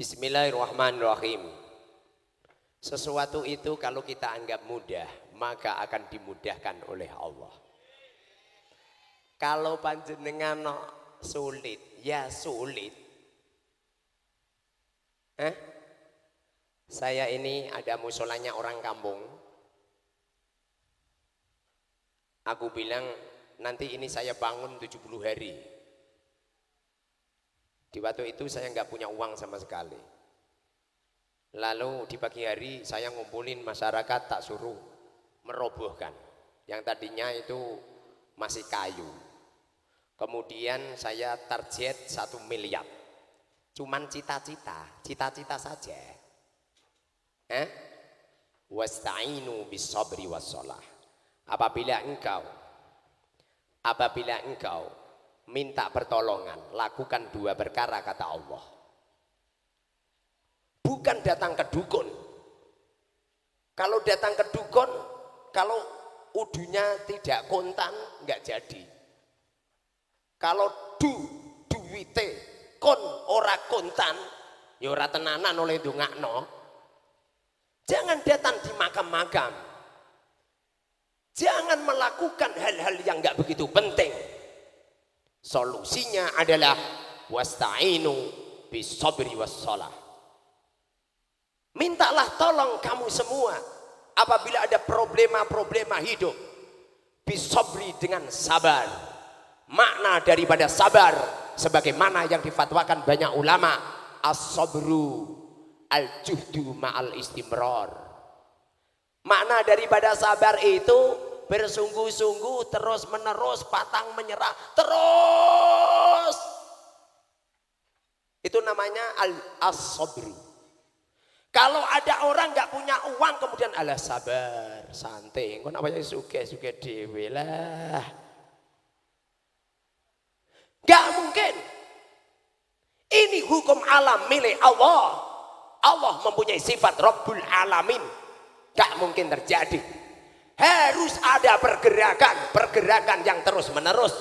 Bismillahirrahmanirrahim. Sesuatu itu kalau kita anggap mudah, maka akan dimudahkan oleh Allah. Kalau panjenengan sulit, ya sulit. Saya ini ada musolanya orang kampung. Aku bilang nanti ini saya bangun 70 hari. Di waktu itu saya nggak punya uang sama sekali. Lalu di pagi hari saya ngumpulin masyarakat, tak suruh merobohkan. Yang tadinya itu masih kayu. Kemudian saya target 1 miliar. Cuman cita-cita saja. Wasta'inu bis-sabri was-shalah. Apabila engkau minta pertolongan, lakukan 2 perkara kata Allah. Bukan datang ke dukun. Kalau datang ke dukun, kalau udunya tidak kontan, nggak jadi. Kalau duwite kon ora kontan, ya ora tenanan oleh ndongakno. Jangan datang di makam-makam. Jangan melakukan hal-hal yang nggak begitu penting. Solusinya adalah wasta'inu bis-sabri was-shalah. Mintalah tolong kamu semua apabila ada problema hidup. Bis-sabri dengan sabar. Makna daripada sabar sebagaimana yang difatwakan banyak ulama, as-sabru al-juhdu ma'al istimrar. Makna daripada sabar itu bersungguh-sungguh, terus menerus, pantang menyerah, terus. Itu namanya as-sabru. Kalau ada orang nggak punya uang kemudian alah sabar, santai, engko apa ya suge dhewe lah. Nggak mungkin. Ini hukum alam milik Allah. Allah mempunyai sifat Rabbul Alamin. Nggak mungkin terjadi. Harus ada pergerakan yang terus menerus.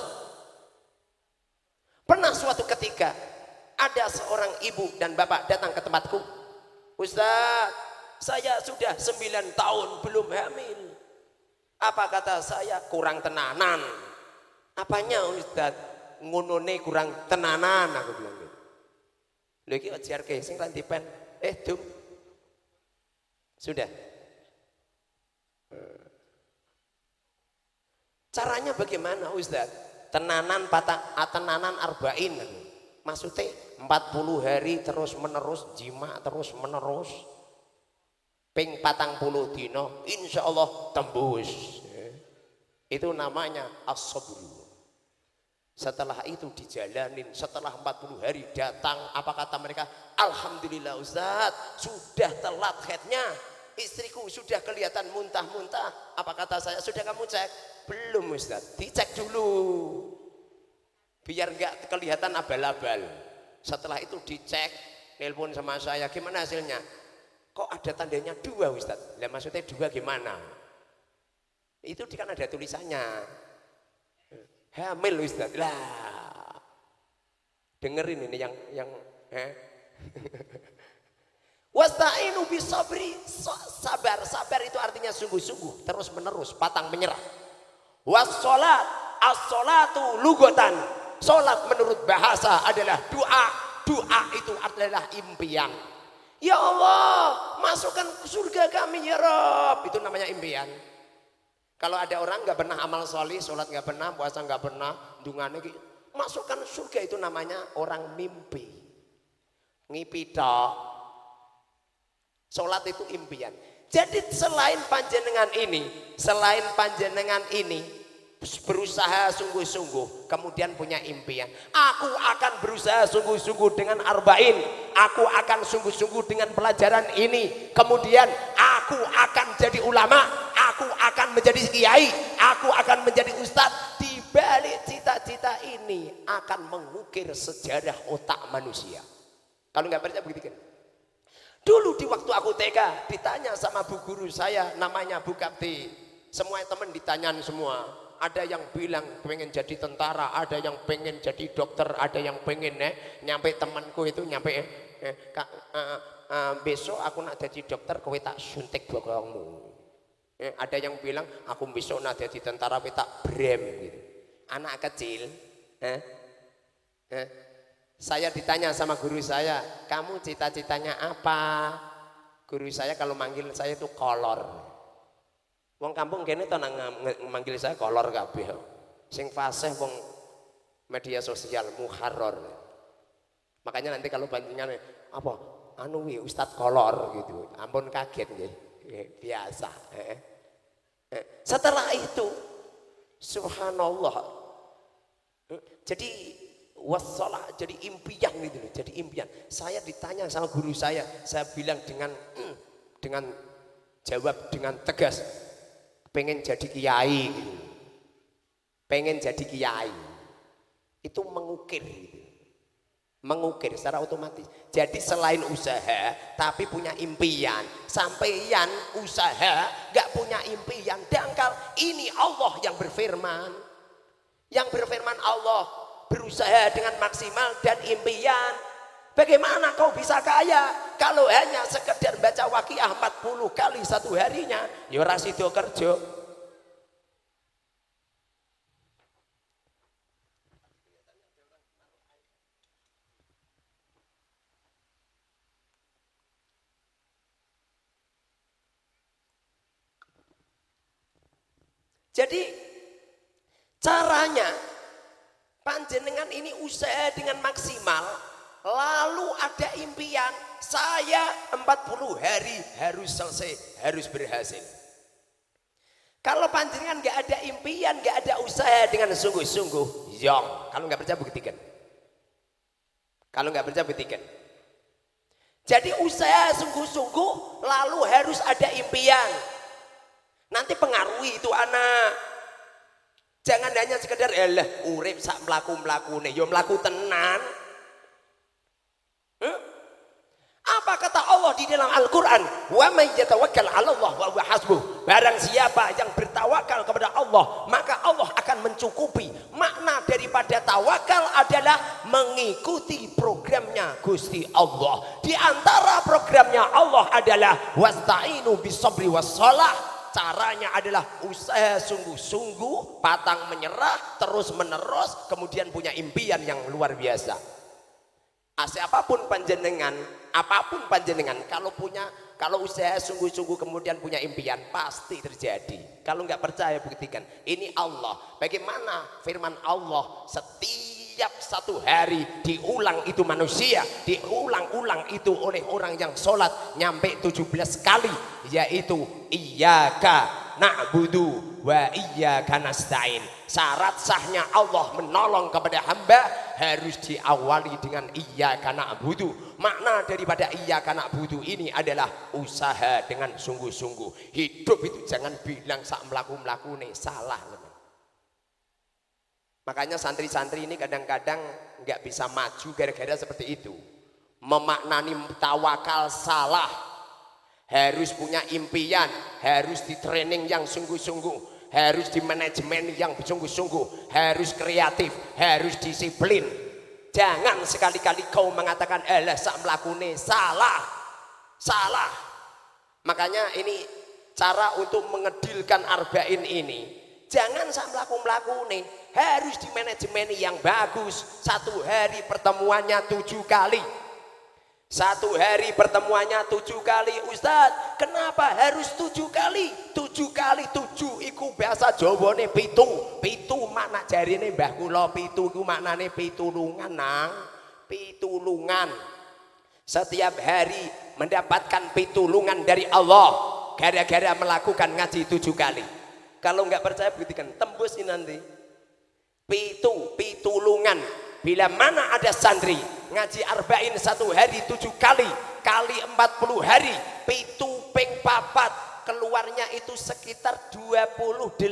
Pernah suatu ketika ada seorang ibu dan bapak datang ke tempatku. Ustaz, saya sudah 9 tahun belum hamil. Apa kata saya? Kurang tenanan. Apanya Ustaz? Ngunone kurang tenanan, aku bilang gitu. Lho iki ajarke sing lan dipen. Dum. Sudah. Caranya bagaimana Ustaz? Tenanan arba'in. Maksudnya 40 hari terus menerus jima terus menerus. Ping 40 dino insya Allah tembus. Itu namanya as-sabru. Setelah itu dijalanin, setelah 40 hari datang, apa kata mereka? Alhamdulillah Ustaz, sudah telat haidnya. Istriku sudah kelihatan muntah-muntah. Apa kata saya? Sudah kamu cek? Belum Ustaz, dicek dulu. Biar nggak kelihatan abal-abal. Setelah itu dicek, nelpon sama saya, gimana hasilnya? Kok ada tandanya 2 Ustaz? Lah maksudnya 2 gimana? Itu kan ada tulisannya. Hamil Ustaz. Lah. Dengerin ini yang Wasta'inu bis-sabri, sabar itu artinya sungguh-sungguh, terus menerus, pantang menyerah. Was-shalat, as-shalatu lugatan. Salat menurut bahasa adalah doa. Doa itu adalah impian. Ya Allah, masukkan surga kami ya Rabb. Itu namanya impian. Kalau ada orang nggak pernah amal sholih, sholat nggak pernah, puasa nggak pernah, dungane masukkan surga, itu namanya orang mimpi. Ngipi tok. Sholat itu impian. Jadi selain panjenengan ini berusaha sungguh-sungguh, kemudian punya impian. Aku akan berusaha sungguh-sungguh dengan arba'in. Aku akan sungguh-sungguh dengan pelajaran ini. Kemudian aku akan jadi ulama. Aku akan menjadi kiai. Aku akan menjadi ustadz. Di balik cita-cita ini akan mengukir sejarah otak manusia. Kalau nggak percaya begitu kan? Dulu di waktu aku TK ditanya sama bu guru saya, namanya Bu Kapti. Semua teman ditanyain semua. Ada yang bilang pengen jadi tentara, ada yang pengen jadi dokter, ada yang pengen nyampe temanku itu nyampe besok aku nak jadi dokter kowe tak suntik bokongmu. Ada yang bilang aku besok nak jadi tentara kowe tak brem gitu. Anak kecil saya ditanya sama guru saya, kamu cita-citanya apa? Guru saya kalau manggil saya itu kolor. Wong kampung kene to nang manggil saya kolor kabeh. Sing fasih wong media sosial muharrar. Makanya nanti kalau bandingan apa anu wi Ustadz kolor gitu. Ampun kaget nggih. Biasa. Setelah itu subhanallah. Jadi wassalah jadi impian gitu loh, jadi impian. Saya ditanya sama guru saya bilang dengan jawab dengan tegas, pengen jadi kiai gitu. Pengen jadi kiai. Itu mengukir gitu. Mengukir secara otomatis. Jadi selain usaha tapi punya impian. Sampeyan usaha gak punya impian, dangkal. Ini Allah yang berfirman. Yang berfirman Allah, berusaha dengan maksimal dan impian. Bagaimana kau bisa kaya kalau hanya sekedar baca Waqiah 40 kali satu harinya? Ya ora sida kerja. Jadi caranya panjenengan ini usaha dengan maksimal, lalu ada impian, saya 40 hari harus selesai, harus berhasil. Kalau panjenengan nggak ada impian, nggak ada usaha dengan sungguh-sungguh, yong. Kalau nggak percaya buktikan. Kalau nggak percaya buktikan. Jadi usaha sungguh-sungguh, lalu harus ada impian. Nanti pengaruhi itu anak. Jangan hanya sekedar urip sak mlaku-mlakune, ya mlaku tenan. Apa kata Allah di dalam Al-Qur'an? Wa may yatawakkal 'ala Allah wa huwa hasbuh. Barang siapa yang bertawakal kepada Allah, maka Allah akan mencukupi. Makna daripada tawakal adalah mengikuti programnya Gusti Allah. Di antara programnya Allah adalah wasta'inu bis-sabri was-shalah. Caranya adalah usaha sungguh-sungguh, pantang menyerah, terus menerus, kemudian punya impian yang luar biasa. Apapun panjenengan, kalau usaha sungguh-sungguh kemudian punya impian, pasti terjadi. Kalau nggak percaya buktikan. Ini Allah. Bagaimana firman Allah? Setiap satu hari diulang itu manusia, diulang-ulang itu oleh orang yang sholat nyampe 17 kali, yaitu iyyaka na'budu wa iyyaka nasta'in. Syarat sahnya Allah menolong kepada hamba harus diawali dengan iyyaka na'budu. Makna daripada iyyaka na'budu ini adalah usaha dengan sungguh-sungguh. Hidup itu jangan bilang sak mlaku-mlakune, salah. Makanya santri-santri ini kadang-kadang nggak bisa maju gara-gara seperti itu. Memaknani tawakal salah. Harus punya impian, harus di training yang sungguh-sungguh, harus di manajemen yang sungguh-sungguh, harus kreatif, harus disiplin. Jangan sekali-kali kau mengatakan sak mlakune, salah. Salah. Makanya ini cara untuk mengedilkan arba'in ini. Jangan sak mlaku-mlakune, harus di manajemen yang bagus. Satu hari pertemuannya 7 kali. Satu hari pertemuannya 7 kali. Ustadz, kenapa harus 7 kali? 7 kali 7 iku bahasa Jawane pitu. Pitu makna jarine mbah kula, pitu iku maknane pitulungan nang. Pitulungan. Setiap hari mendapatkan pitulungan dari Allah gara-gara melakukan ngaji 7 kali. Kalau nggak percaya buktikan, tembus ini nanti. Pitulungan. Bila mana ada santri ngaji arba'in 1 hari 7 kali kali 40 hari, pitu ping 4 keluarnya itu sekitar 280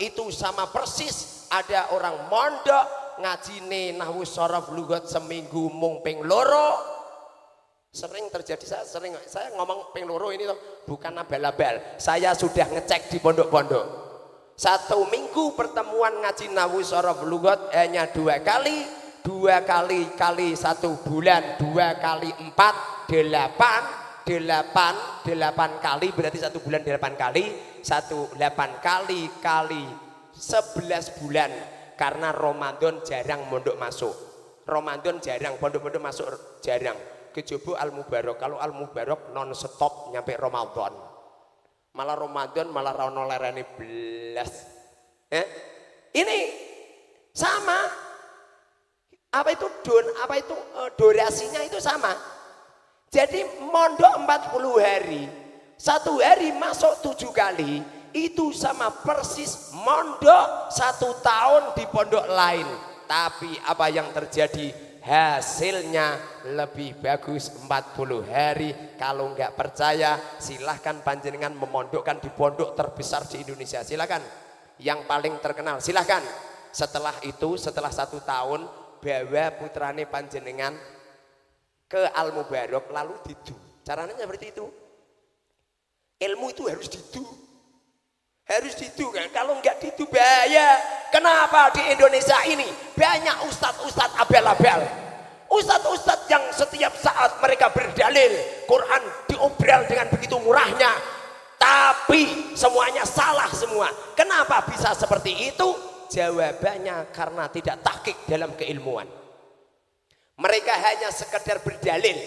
itu sama persis ada orang mondok ngajine nahwu sorof lugat seminggu mung ping loro. Sering terjadi, saya ngomong ping loro ini loh, bukan abal-abal. Saya sudah ngecek di pondok-pondok. 1 minggu pertemuan ngaji nahwu sorof lugat hanya 2 kali. 2 kali kali 1 bulan, 2 kali 4 8 kali, berarti 1 bulan 8 kali, 8 kali kali 11 bulan. Karena Ramadan jarang mondok masuk, Ramadan jarang, pondok-pondok masuk jarang. Kejaba Al-Mubarak, kalau Al-Mubarak non stop nyampe Ramadan, malah Ramadan malah rono lereni belas. Ini sama, apa itu durasinya itu sama. Jadi mondok 40 hari, 1 hari masuk 7 kali, itu sama persis mondok 1 tahun di pondok lain. Tapi apa yang terjadi? Hasilnya lebih bagus 40 hari. Kalau nggak percaya silahkan panjenengan memondokkan di pondok terbesar di Indonesia, silahkan. Yang paling terkenal silahkan. Setelah itu, setelah 1 tahun, bawa putrane panjenengan ke Al-Mubarak lalu didu. Caranya seperti itu. Ilmu itu harus didu. Harus didu kan, kalau enggak didu bahaya. Kenapa di Indonesia ini banyak ustadz-ustadz abal-abal, ustadz-ustadz yang setiap saat mereka berdalil Quran diobral dengan begitu murahnya, tapi semuanya salah semua. Kenapa bisa seperti itu? Jawabannya karena tidak tahqiq dalam keilmuan. Mereka hanya sekedar berdalil.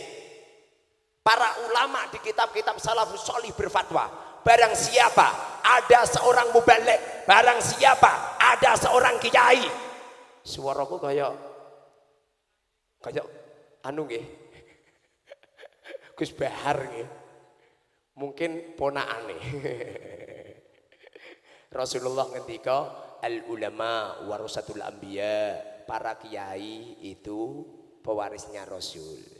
Para ulama di kitab-kitab salafus sholih berfatwa, barang siapa ada seorang mubaligh, barang siapa ada seorang kiai. Suaraku kayak anu nggih. Gus Bahar nggih. Mungkin ponakane. Rasulullah ngendika al ulama warasatul anbiya, para kiai itu pewarisnya Rasul.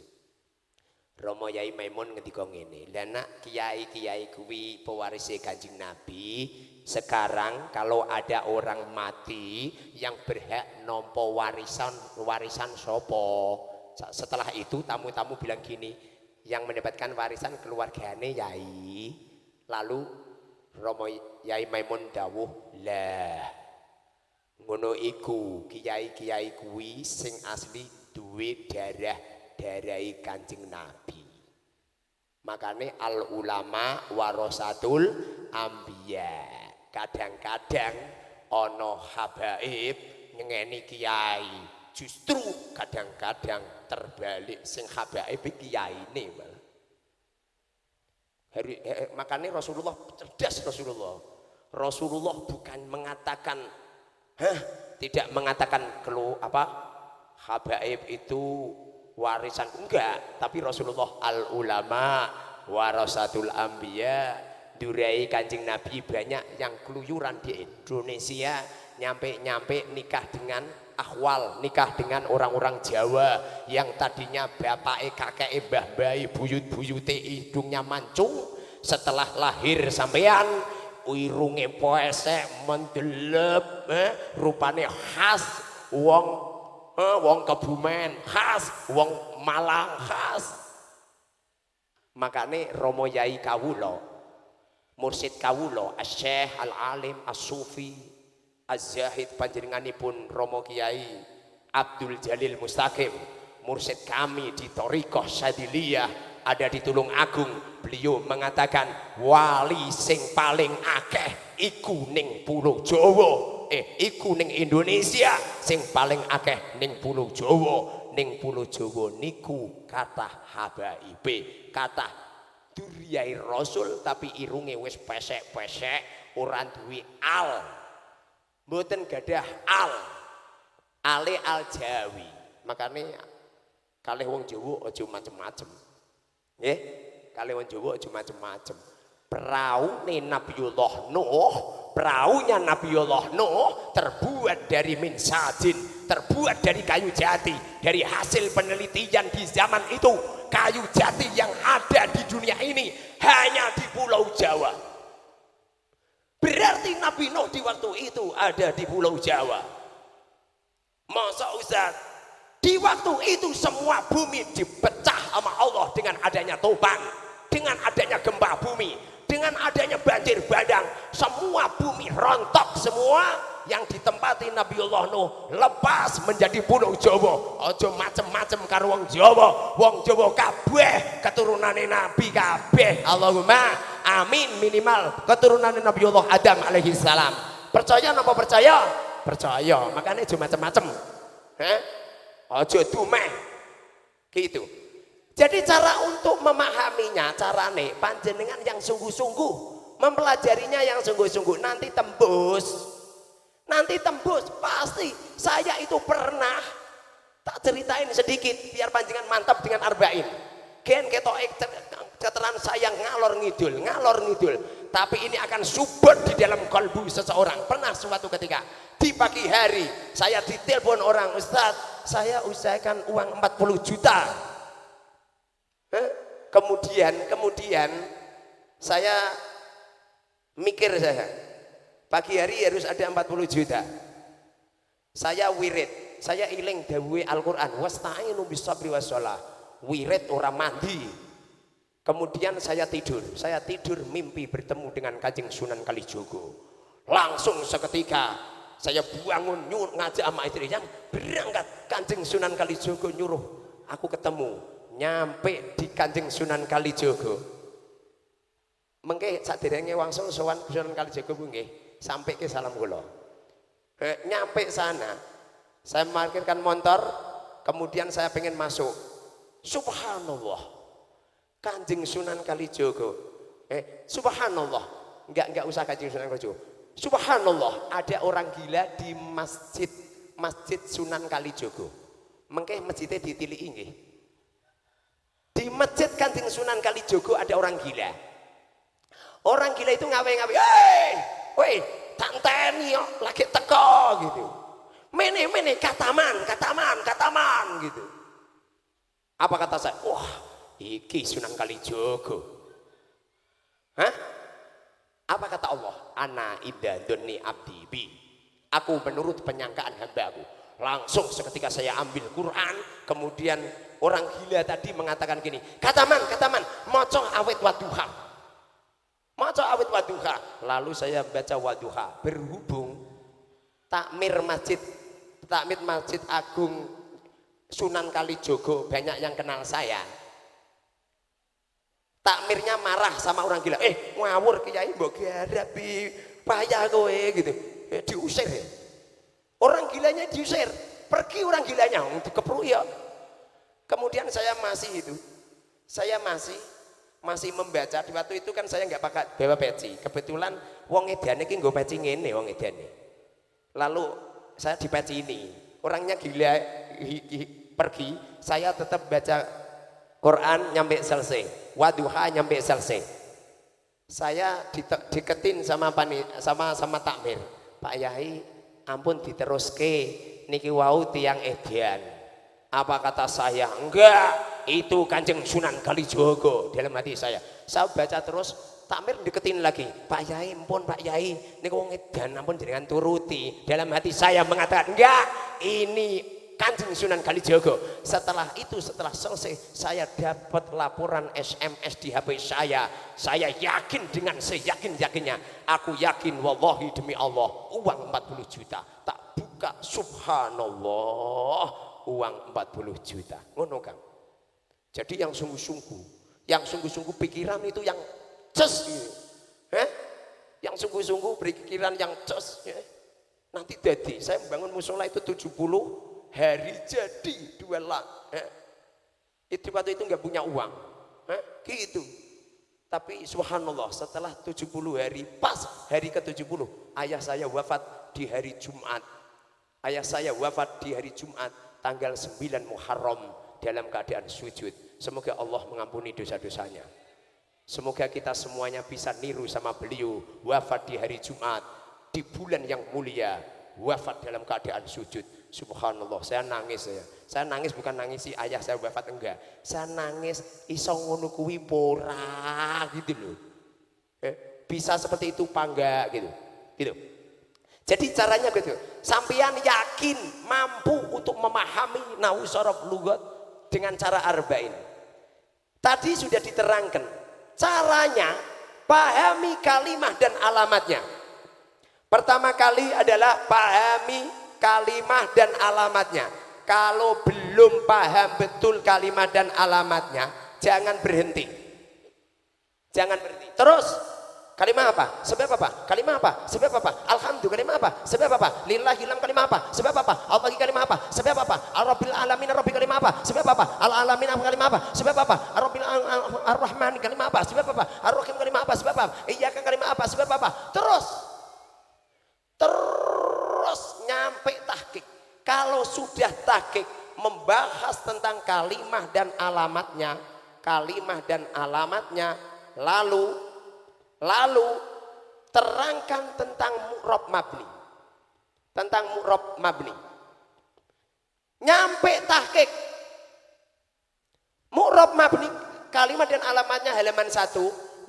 Romo Yai Maimun ngendika ngene, lha nak kiai-kiai kuwi pewarise Kanjeng Nabi, sekarang kalau ada orang mati yang berhak nampa warisan sapa? Setelah itu tamu-tamu bilang gini, yang mendapatkan warisan keluargane Yai. Lalu Romo Yai Maimun dawuh, lah ngono iku kiai-kiai kuwi sing asli duwe darai Kanjeng Nabi. Makanya al ulama warasatul anbiya. Kadang-kadang ono habaib ngeni kiai, justru kadang-kadang terbalik sing habaib kiai ini. Makanya Rasulullah cerdas. Rasulullah bukan mengatakan tidak mengatakan habaib itu warisan, enggak, tapi Rasulullah al ulama warasatul anbiya. Durai Kanjeng Nabi banyak yang keluyuran di Indonesia, nyampe nikah dengan akhwal, nikah dengan orang-orang Jawa yang tadinya bapake kakeke mbah-mbahe buyut-buyute hidungnya mancung, setelah lahir sampean irunge poesek mendelep, rupane khas wong Kebumen, khas wong Malang, khas. Makane Romo Yai kawula, mursid kawula, Asy-Syaikh Al-Alim As-Sufi Az-Zahid panjenenganipun Romo Kiai Abdul Jalil Mustaqim, mursid kami di Thariqah Syadiliyah ada di Tulung Agung. Beliau mengatakan wali sing paling akeh iku ning Pulau Jawa. Iku ning Indonesia sing paling akeh ning Pulau Jawa. Ning Pulau Jawa niku kathah habaibe, kathah duriyai Rasul tapi irunge wis pesek-pesek, ora duwe al. Mboten gadah al. Ale al Jawi. Makane kalih wong Jawa aja macem-macem. Nggih, kalih wong Jawa aja macem-macem. Peraune Nabiullah Nuh, peraunya Nabiullah Nuh terbuat dari minsajin, terbuat dari kayu jati. Dari hasil penelitian di zaman itu, kayu jati yang ada di dunia ini hanya di Pulau Jawa. Berarti Nabi Nuh di waktu itu ada di Pulau Jawa. Masa Ustaz, di waktu itu semua bumi dipecah sama Allah dengan adanya topan, dengan adanya gempa bumi. Dengan adanya banjir bandang, semua bumi rontok semua. Yang ditempati Nabiullah Nuh lepas menjadi pulau Jawa. Ojo macem-macem karo wong Jawa. Wong Jawa kabeh keturunane Nabi kabeh. Allahumma amin. Minimal keturunane Nabiullah Adam alaihi salam. Percaya napa percaya? Percaya. Makanya ojo macem-macem. Ojo dumeh. Gitu. Jadi cara untuk memahaminya, carane panjenengan yang sungguh-sungguh, mempelajarinya yang sungguh-sungguh, nanti tembus. Nanti tembus, pasti. Saya itu pernah, tak ceritain sedikit biar panjenengan mantap dengan arba'in. Gen ketok keterangan saya ngalor ngidul. Tapi ini akan subur di dalam kalbu seseorang. Pernah suatu ketika di pagi hari saya ditelepon orang, Ustadz, saya usahakan uang 40 juta. Kemudian saya mikir pagi hari harus ada 40 juta. Saya wirid, saya iling dawuhe Al-Qur'an, wasta'inu bisabri wassalah. Wirid orang mandi. Kemudian saya tidur mimpi bertemu dengan Kanjeng Sunan Kalijogo. Langsung seketika saya bangun ngajak sama istrinya berangkat. Kanjeng Sunan Kalijogo nyuruh aku ketemu. Nyampe di Kanjeng Sunan Kalijogo. Mengke saderenge wangsul sowan Sunan Kalijogo nggih. Sampai ke salam kula. Nyampe sana, saya parkirkan motor, kemudian saya pengen masuk. Subhanallah, Kanjeng Sunan Kalijogo. Subhanallah, enggak usah Kanjeng Sunan Kalijogo. Subhanallah, ada orang gila di masjid Sunan Kalijogo. Mengke masjidnya ditiliki nggih. Di masjid Kanjeng Sunan Kalijogo ada orang gila. Orang gila itu ngawe-ngawe, woi, tanteni yo lagi teko gitu. Mene kataman gitu. Apa kata saya? Wah, iki Sunan Kalijogo. Hah? Apa kata Allah? Ana idza dzunni abdi bi. Aku menurut penyangkaan hambaku. Langsung seketika saya ambil Quran, kemudian orang gila tadi mengatakan gini, kataman, maca awit wadduha. Maca awit wadduha. Lalu saya baca wadduha. Berhubung takmir Masjid Agung Sunan Kalijogo banyak yang kenal saya. Takmirnya marah sama orang gila. Ngawur kiai mbok garap payah kowe gitu. Diusir. Orang gilanya diusir. Pergi orang gilanya dikepruk ya. Kemudian saya masih membaca. Di waktu itu kan saya nggak pakai bawa peci. Kebetulan wong edane ki nggo peci ngene wong edane. Lalu saya di peci ini. Orangnya gila pergi, saya tetap baca Quran nyampe selesai. Wadduha nyampe selesai. Saya diketin sama takmir. Pak Yai, ampun diteruske niki wau tiyang edian. Apa kata saya? Enggak, itu Kanjeng Sunan Kalijogo. Dalam hati saya baca terus, takmir deketin lagi. Pak Yai, ampun Pak Yai, niku wong edan, ampun jenengan turuti. Dalam hati saya mengatakan, enggak, ini Kanjeng Sunan Kalijogo. Setelah selesai, saya dapat laporan SMS di HP saya. Saya yakin dengan seyakin-yakinnya. Aku yakin wallahi demi Allah, uang 40 juta. Tak buka, subhanallah, uang 40 juta. Ngono Kang. Jadi yang sungguh-sungguh pikiran itu yang ces gitu. Yang sungguh-sungguh pikiran yang ces ya. Nanti jadi saya membangun musola itu 70 hari jadi 2 lak. Itu waktu itu nggak punya uang. Gitu. Tapi subhanallah setelah 70 hari, pas hari ke-70 ayah saya wafat di hari Jumat. Ayah saya wafat di hari Jumat tanggal 9 Muharram dalam keadaan sujud. Semoga Allah mengampuni dosa-dosanya. Semoga kita semuanya bisa niru sama beliau, wafat di hari Jumat di bulan yang mulia, wafat dalam keadaan sujud. Subhanallah, saya nangis ya. Saya nangis bukan nangis si ayah saya wafat, enggak. Saya nangis iso ngono kuwi pora gitu loh. Bisa seperti itu apa enggak gitu. Gitu. Jadi caranya gitu. Sampean yakin mampu untuk memahami nahwu sorof lugat dengan cara arba'in. Tadi sudah diterangkan. Caranya pahami kalimah dan alamatnya. Pertama kali adalah pahami kalimah dan alamatnya. Kalau belum paham betul kalimat dan alamatnya, jangan berhenti. Jangan berhenti. Terus, kalimah apa? Sebab apa? Kalimah apa? Sebab apa? Alhamdulillah kalimah apa? Sebab apa? Lillahilham kalimah apa? Sebab apa? Allah kalimah apa? Sebab apa? Ar-Rabbil alamin Rabbi kalimah apa? Sebab apa? Al-alamin kalimah apa? Sebab apa? Ar-Rabbil ar-Rahman kalimah apa? Sebab apa? Ar-Rahim kalimah apa? Sebab apa? Iyyaka kalimah apa? Sebab apa? Terus nyampe tahqiq. Kalau sudah tahqiq membahas tentang kalimah dan alamatnya, lalu terangkan tentang mu'rab mabni. Nyampe tahqiq. Mu'rab mabni kalimat dan alamatnya halaman 1,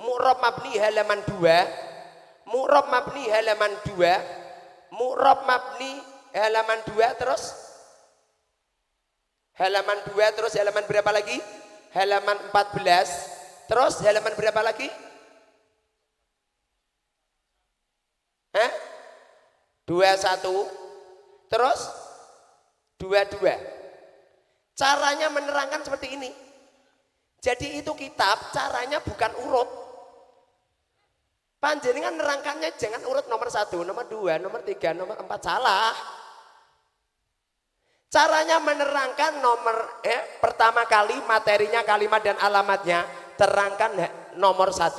mu'rab mabni halaman 2, mu'rab mabni halaman 2, mu'rab mabni halaman 2 terus halaman 2 terus halaman berapa lagi? Halaman 14 terus halaman berapa lagi? 21 terus 22. Caranya menerangkan seperti ini. Jadi itu kitab caranya bukan urut. Panjenengan nerangkannya jangan urut nomor 1, nomor 2, nomor 3, nomor 4, salah. Caranya menerangkan pertama kali materinya kalimat dan alamatnya terangkan nomor 1.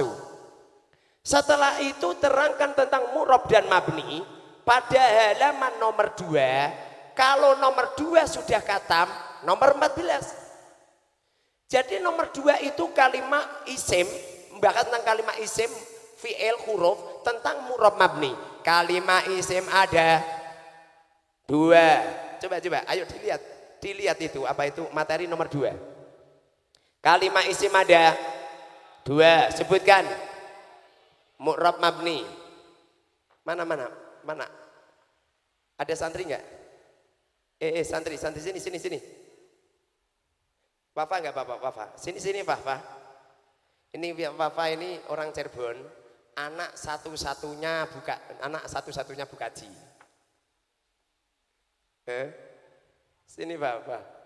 Setelah itu terangkan tentang mu'rab dan mabni pada halaman nomor 2. Kalau nomor 2 sudah khatam, nomor 14. Jadi nomor 2 itu kalimat isim, membahas tentang kalimat isim, fi'il, huruf, tentang mu'rab mabni. Kalimat isim ada 2. Coba, ayo dilihat itu, apa itu materi nomor 2. Kalimat isim ada 2, sebutkan. Mu'rab mabni. Mana? Ada santri enggak? Santri sini. Wafa enggak Bapak? Wafa. Sini Wafa. Ini Wafa ini orang Cirebon, anak satu-satunya bukaji. Sini Bapak.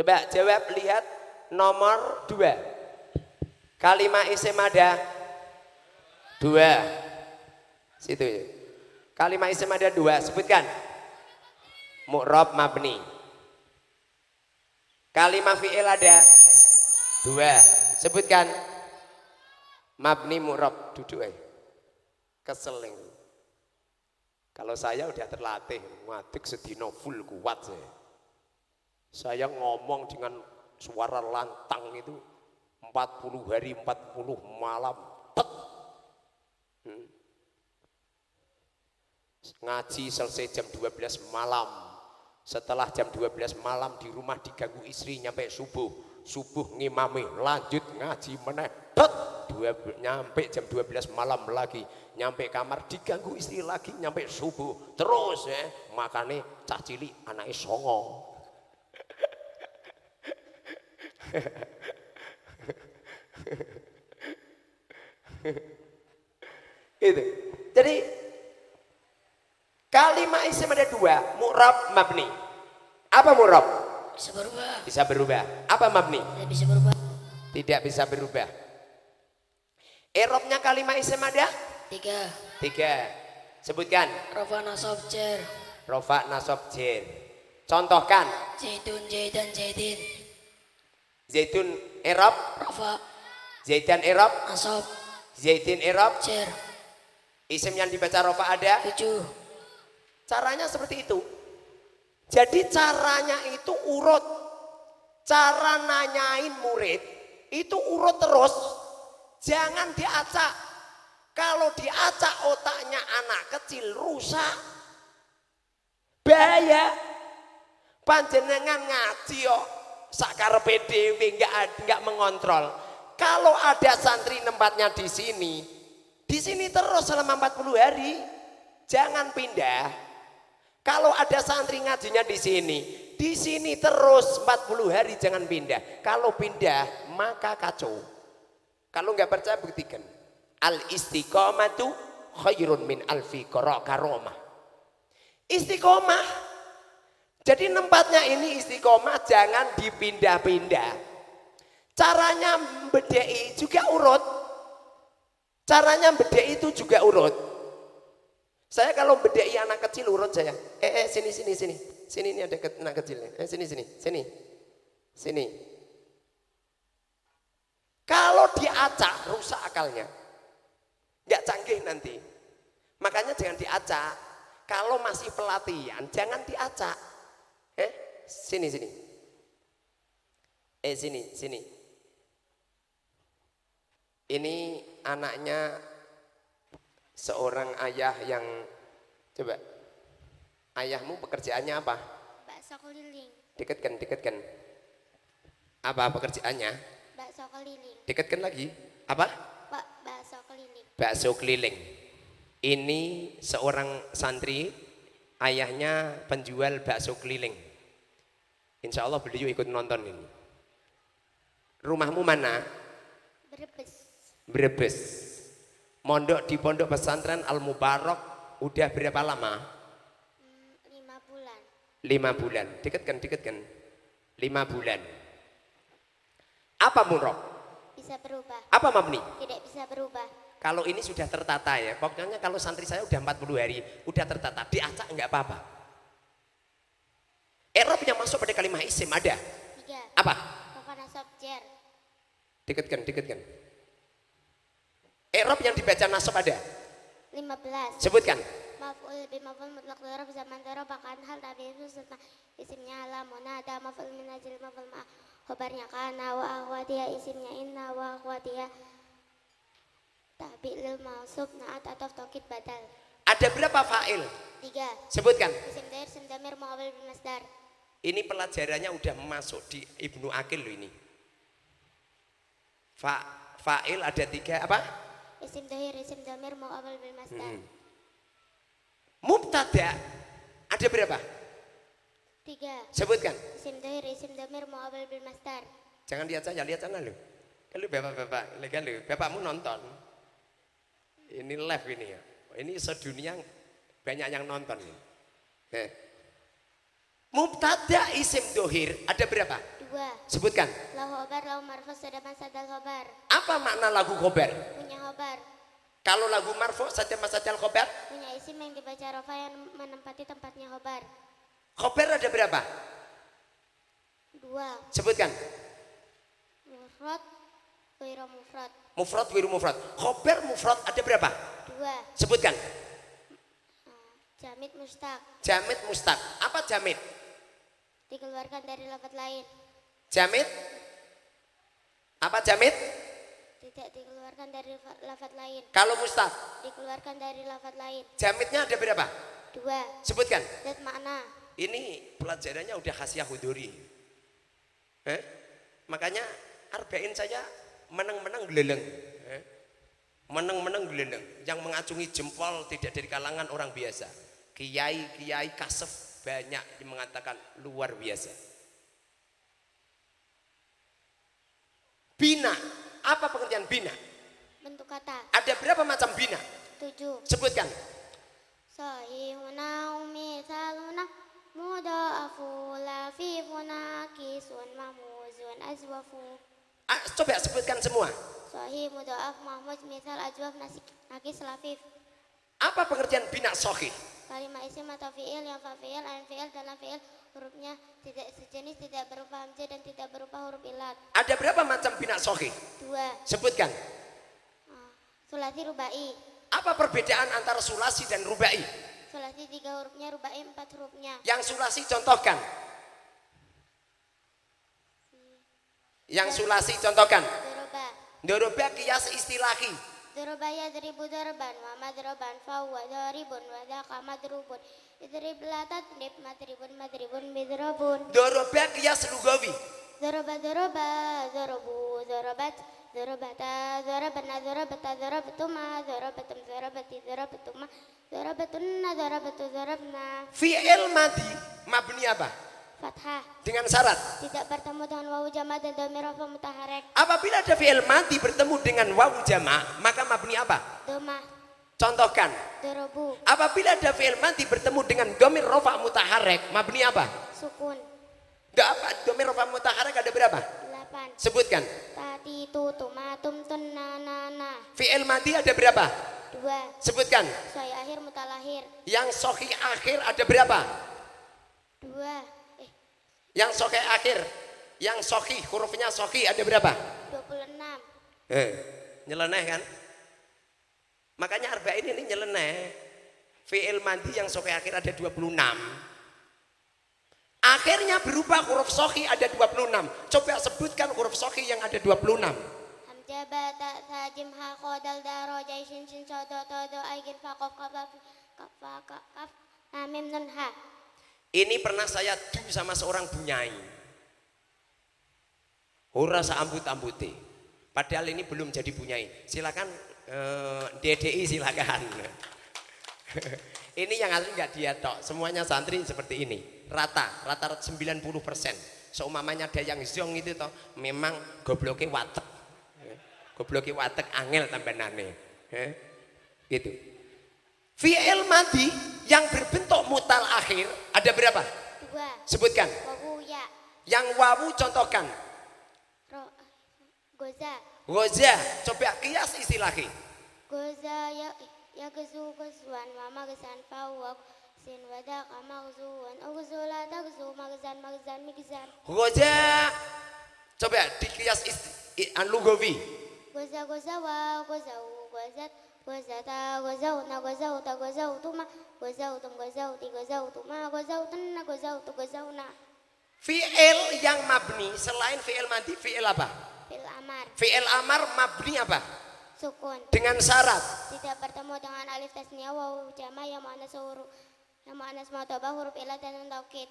Coba jawab, lihat nomor 2. Kalimat isim ada 2. Situ ya. Kalimat isim ada 2, sebutkan. Mu'rab mabni. Kalimat fi'il ada 2, sebutkan. Mabni mu'rab. Duduk aja. Kesel ini. Kalau saya udah terlatih, ngadeg sedino full kuat saya. Saya ngomong dengan suara lantang itu 40 hari 40 malam. Ngaji selesai jam 12 malam. Setelah jam 12 malam di rumah diganggu istri nyampe subuh ngimami, lanjut ngaji meneh. Nyampe jam 12 malam lagi, nyampe kamar diganggu istri lagi nyampe subuh. Terus makane cah cilik anake songo. Itu. Jadi kalimat isim ada 2, mu'rab mabni. Apa mu'rab? Bisa berubah. Apa mabni? Tidak bisa berubah. I'rabnya kalimat isim ada? 3. Sebutkan. Rafa nasab jer. Contohkan. Zaitun zaidan zaidin. Zaitun i'rab Rafa. Zaidan i'rab Nasab. Zaidin i'rab Jer. Isim yang dibaca rafa ada 7. Caranya seperti itu. Jadi caranya itu urut. Cara nanyain murid itu urut terus. Jangan diacak. Kalau diacak otaknya anak kecil rusak. Bahaya. Panjenengan ngaji kok sakarepe dhewe enggak mengontrol. Kalau ada santri tempatnya di sini terus selama 40 hari. Jangan pindah. Kalau ada santri ngajinya di sini terus 40 hari jangan pindah. Kalau pindah maka kacau. Kalau nggak percaya buktikan. Al istiqomatu khairun min alfi karomah. Istiqomah. Jadi tempatnya ini istiqomah, jangan dipindah-pindah. Caranya bedai juga urut. Caranya bedai itu juga urut. Saya kalau bedai anak kecil urut saya. Sini. Sini ini ada anak kecil. Sini. Kalau diacak rusak akalnya. Nggak canggih nanti. Makanya jangan diacak. Kalau masih pelatihan jangan diacak. Sini. Sini. Ini anaknya seorang ayah yang coba. Ayahmu pekerjaannya apa? Bakso keliling. Dekatkan. Apa pekerjaannya? Bakso keliling. Dekatkan lagi. Apa? Bakso keliling. Bakso keliling. Ini seorang santri, ayahnya penjual bakso keliling. Insya Allah beliau ikut nonton ini. Rumahmu mana? Brebes. Mondok di pondok pesantren Al Mubarak udah berapa lama? 5 bulan. 5 bulan. Dekatkan. 5 bulan. Apa munrok? Bisa berubah. Apa mabni? Tidak bisa berubah. Kalau ini sudah tertata ya. Pokoknya kalau santri saya udah 40 hari, udah tertata. Diacak enggak apa-apa. I'rab yang masuk pada kalimat isim ada? 3. Apa? Rofa nasab jar. Dekatkan. I'rab yang dibaca nasab ada? 15. Sebutkan. Maf'ul bi maf'ul mutlaq dzaraf zaman dzaraf akan hal tadi itu serta isimnya la munada maf'ul min ajli maf'ul ma khabarnya kana wa akhwatiha isimnya inna wa akhwatiha tabi lil mausuf na'at atau taukid badal. Ada berapa fa'il? 3. Sebutkan. Isim dair isim damir muawwal bil masdar. Ini pelajarannya udah masuk di Ibnu Aqil loh ini. Fa'il ada 3 apa? Isim dahir isim damir muawwal bil masdar. Mubtada ada berapa? 3. Sebutkan. Isim dahir isim damir muawwal bil masdar. Jangan lihat saja, lihat sana loh. Kalau bapak-bapak, lihat loh, bapakmu nonton. Ini live ini ya. Ini sedunia banyak yang nonton. Mubtada isim dohir ada berapa? 2. Sebutkan. Lahu khobar lahu marfu sadaman sadal khobar. Apa makna lagu khobar? Punya khobar. Kalau lagu marfu sadama sadal khobar? Punya isim yang dibaca rofa yang menempati tempatnya khobar. Khobar ada berapa? 2. Sebutkan. Mufrad ghairu mufrad. Mufrad wiru mufrad. Khobar mufrad ada berapa? 2. Sebutkan. Jamid mustaq. Jamid mustaq. Apa jamid? Dikeluarkan dari lafaz lain. Jamid? Apa jamid? Tidak dikeluarkan dari lafaz lain. Kalau mustaq? Dikeluarkan dari lafaz lain. Jamidnya ada berapa? 2. Sebutkan. Dat makna. Ini pelajarannya udah khasiah huduri. Makanya arba'in saya menang-menang geleleng. Menang-menang geleleng. Yang mengacungi jempol tidak dari kalangan orang biasa. Kiai kasef banyak yang mengatakan luar biasa. Bina. Apa pengertian bina? Bentuk kata. Ada berapa macam bina? 7. Sebutkan. Sahihuna umithaluna mudha'afu lafifuna kisun mahmuzun azwafu. Coba sebutkan semua. Sahih mudha'af mahmuz mithal ajwaf nakis lafif. Apa pengertian bina sahih? Kalimat isim atau fi'il yang fa'fi'il an fi'il dalam fi'il hurufnya tidak sejenis, tidak berupa hamzah dan tidak berupa huruf ilat. Ada berapa macam bina sahih? 2. Sebutkan. Sulasi rubai. Apa perbedaan antara sulasi dan rubai? Sulasi 3 hurufnya, rubai 4 hurufnya. Yang sulasi contohkan. Yang sulasi contohkan. Doroba. Doroba kias istilahi. Doroba yadribu darban wa madroban fahuwa daribun wa dhaka madrubun. Idrib la tadrib madribun bidrobun. Doroba kias lugawi. Doroba dorobu dorobat Zorobata, zorobana, zorobata, zorobatuma, zorobatum, zorobati, zorobatuma, zorobatunna, zorobatu, zorobna. Fi'il madi mabni apa? Fathah. Dengan syarat. Tidak bertemu dengan wawu jama' dan dhamir rafa mutaharrik. Apabila ada fi'il madi bertemu dengan wawu jama', maka mabni apa? Dhamma. Contohkan. Dorobu. Apabila ada fi'il madi bertemu dengan dhamir rafa mutaharrik, mabni apa? Sukun. Enggak apa? Dhamir rafa mutaharrik ada berapa? 8. Sebutkan. Tati tuma tum tun na. Fi'il madi ada berapa? 2. Sebutkan. Soi akhir mutalahir. Yang sahih akhir ada berapa? 2. Yang sahih akhir, yang sahih hurufnya sahih ada berapa? 26. Nyeleneh kan? Makanya arba'in ini nyeleneh. Fi'il madi yang sahih akhir ada 26. Akhirnya berubah huruf sahih ada 26. Coba sebutkan huruf sahih yang ada 26. Hamzah ba ta tha jim ha kha dal da ro jai shin shin cha do to do aigin fa qaf kaf ha mim nun ha. Ini pernah saya du sama seorang bunyai. Ora saambut-ambuti. Padahal ini belum jadi bunyai. Silakan DDI silakan. Ini yang asli enggak dia tok. Semuanya santri seperti ini. Rata 90%. Seumpamanya ada yang zong itu toh memang gobloke watek. Gobloke watek angel tambanane. Gitu. Fi'il madi yang berbentuk mutal akhir ada berapa? 2. Sebutkan. Wawu ya. Yang wawu contohkan. Goza. Goza. Coba kias istilahnya. Goza ya gezu gezuan mama gezan fawak sin wada kama gezuan ogzula tagzu magzan migzan. Goza. Coba dikias lugawi. Goza wa gozau gozat. Gozata, gozauna, gozauta, gozautuma, gozautum, gozauti, gozautuma, gozautunna, gozautu, gozauna. Fi'il yang mabni selain fi'il madi, fi'il apa? Fi'il amar. Fi'il amar mabni apa? Sukun. Dengan syarat. Tidak bertemu dengan alif tasniyah wawu jama yang muannas huruf yang muannas mu'tabah huruf ilah dan nun taukid.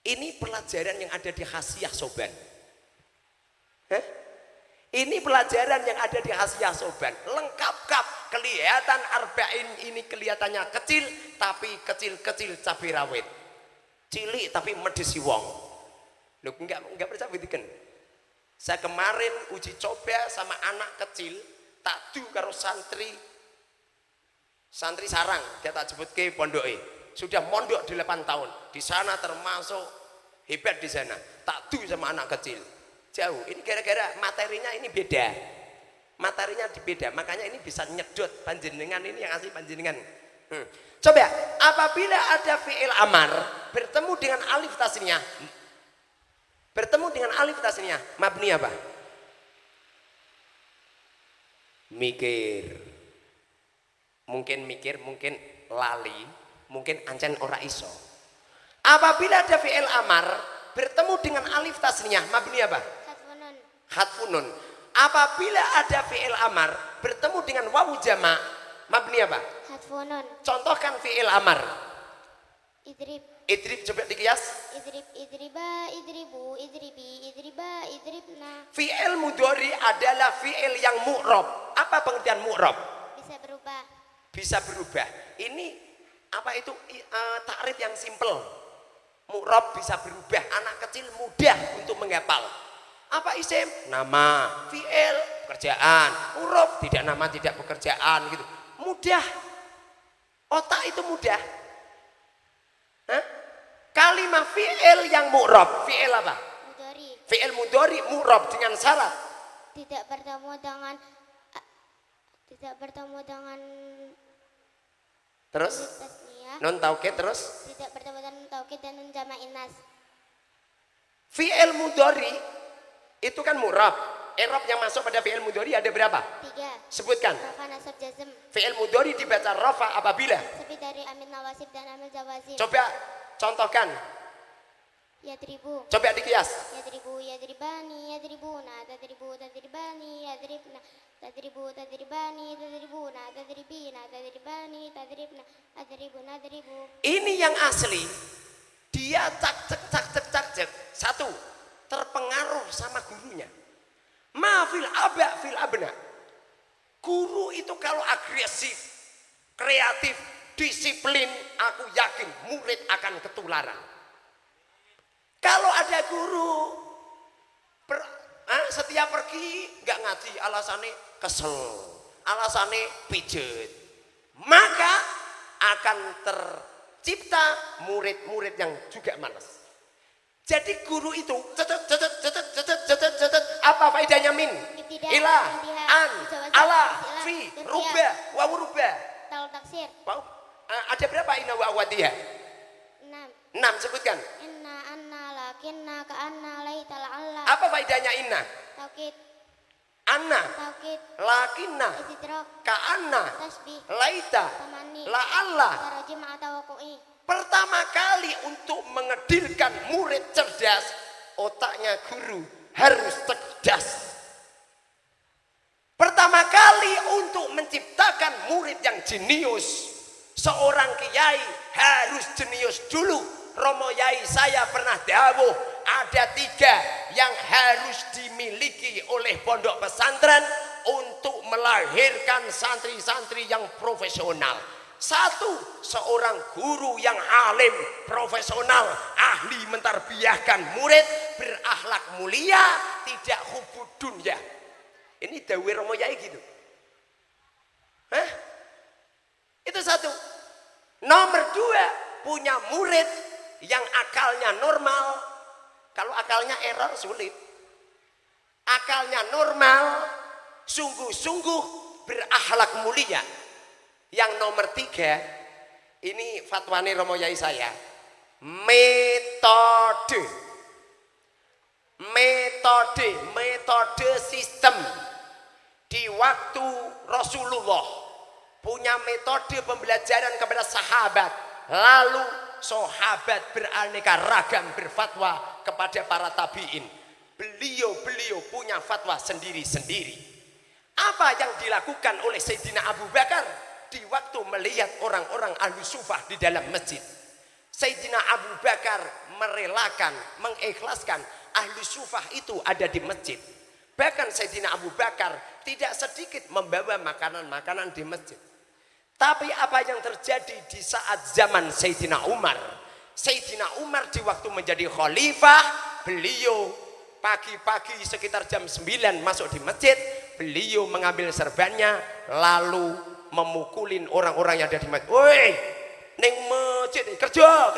Ini pelajaran yang ada di Hasyiah Soban. Ini pelajaran yang ada di Hasyiah Soban. Lengkap-kap. Kelihatan arba'in ini kelihatannya kecil, tapi kecil-kecil cabai rawit. Cilik tapi medesi wong. Loh, enggak percaya buktikan. Saya kemarin uji coba sama anak kecil, tak du karo santri sarang, dia tak sebut ke pondoke. Sudah mondok 8 tahun. Di sana termasuk hebat di sana. Tak du sama anak kecil. Jauh. Ini gara-gara materinya ini beda. Materinya beda. Makanya ini bisa nyedot panjenengan ini yang asli panjenengan. Coba, apabila ada fi'il amar bertemu dengan alif tasniyah. Bertemu dengan alif tasniyah, mabni apa? Mikir. Mungkin mikir, mungkin lali, mungkin ancen ora iso. Apabila ada fi'il amar bertemu dengan alif tasniyah, mabni apa? Hatfunun. Apabila ada fi'il amar bertemu dengan wawu jama', mabni apa? Hatfunun. Contohkan fi'il amar. Idrib. Idrib coba dikias. Idrib, idriba, idribu, idribi, idriba, idribna. Fi'il mudhari adalah fi'il yang mu'rab. Apa pengertian mu'rab? Bisa berubah. Bisa berubah. Ini apa itu takrif yang simple. Mu'rab bisa berubah. Anak kecil mudah untuk menghafal. Apa isim? Nama. Fi'il pekerjaan. Huruf tidak nama, tidak pekerjaan gitu. Mudah. Otak itu mudah. Kalimah fi'il yang mu'rab. Fi'il apa? Mudhari. Fi'il mudhari mu'rab dengan syarat. Tidak bertemu dengan Terus? Non taukid terus? Tidak bertemu dengan taukid dan nun jama'in nas. Fi'il mudhari itu kan mu'rab. I'rab yang masuk pada fi'il mudhari ada berapa? 3. Sebutkan. Rafa, nasab, jazm. Fi'il mudhari dibaca rafa apabila? Sepi dari amil nawasib dan amil jawazim. Coba contohkan. Yadribu. Coba dikias. Yadribu, yadribani, yadribuna, tadribu, tadribani, yadribna, tadribu, tadribani, tadribuna, tadribina, tadribani, tadribna, tadribuna, tadribu. Ini yang asli. Dia cak cek. Satu, terpengaruh sama gurunya. Ma fil aba fil abna. Guru itu kalau agresif, kreatif, disiplin, aku yakin murid akan ketularan. Kalau ada guru setiap pergi nggak ngaji, alasannya kesel, alasannya pijet, maka akan tercipta murid-murid yang juga malas. Jadi guru itu apa faedahnya min? Ila, an, ala, fi, ruba, wawu ruba. Tahu taksir. Ada berapa inna wa awatiha? 6. 6 sebutkan. Inna, anna, lakinna, ka'anna, laita, la'alla. Apa faedahnya inna? Taukid. Anna, Taukid. lakinna, Istidrak. ka'anna, Tasbih. laita, Tamani. la'alla. Tarajim atau wuku'i. Pertama kali untuk mengedilkan murid cerdas, otaknya guru harus cerdas. Pertama kali untuk menciptakan murid yang jenius, seorang kiai harus jenius dulu. Romo Yai saya pernah dawuh, ada 3 yang harus dimiliki oleh pondok pesantren untuk melahirkan santri-santri yang profesional. 1, seorang guru yang alim, profesional, ahli mentarbiyahkan murid, berakhlak mulia, tidak hubud dunya. Ini dawuh Romo Yai gitu. Hah? Itu 1. Nomor 2, punya murid yang akalnya normal. Kalau akalnya error sulit. Akalnya normal, sungguh-sungguh berakhlak mulia. Yang nomor 3, ini fatwanya Romo Yai saya, metode sistem. Di waktu Rasulullah punya metode pembelajaran kepada sahabat, lalu sahabat beraneka ragam berfatwa kepada para tabi'in. Beliau punya fatwa sendiri-sendiri. Apa yang dilakukan oleh Sayyidina Abu Bakar di waktu melihat orang-orang ahlu sufah di dalam masjid? Sayyidina Abu Bakar merelakan, mengikhlaskan ahlu sufah itu ada di masjid. Bahkan Sayyidina Abu Bakar tidak sedikit membawa makanan-makanan di masjid. Tapi apa yang terjadi di saat zaman Sayyidina Umar? Sayyidina Umar di waktu menjadi khalifah, beliau pagi-pagi sekitar jam 9 masuk di masjid, beliau mengambil serbannya lalu memukulin orang-orang yang ada di masjid. Woi, neng masjid kerja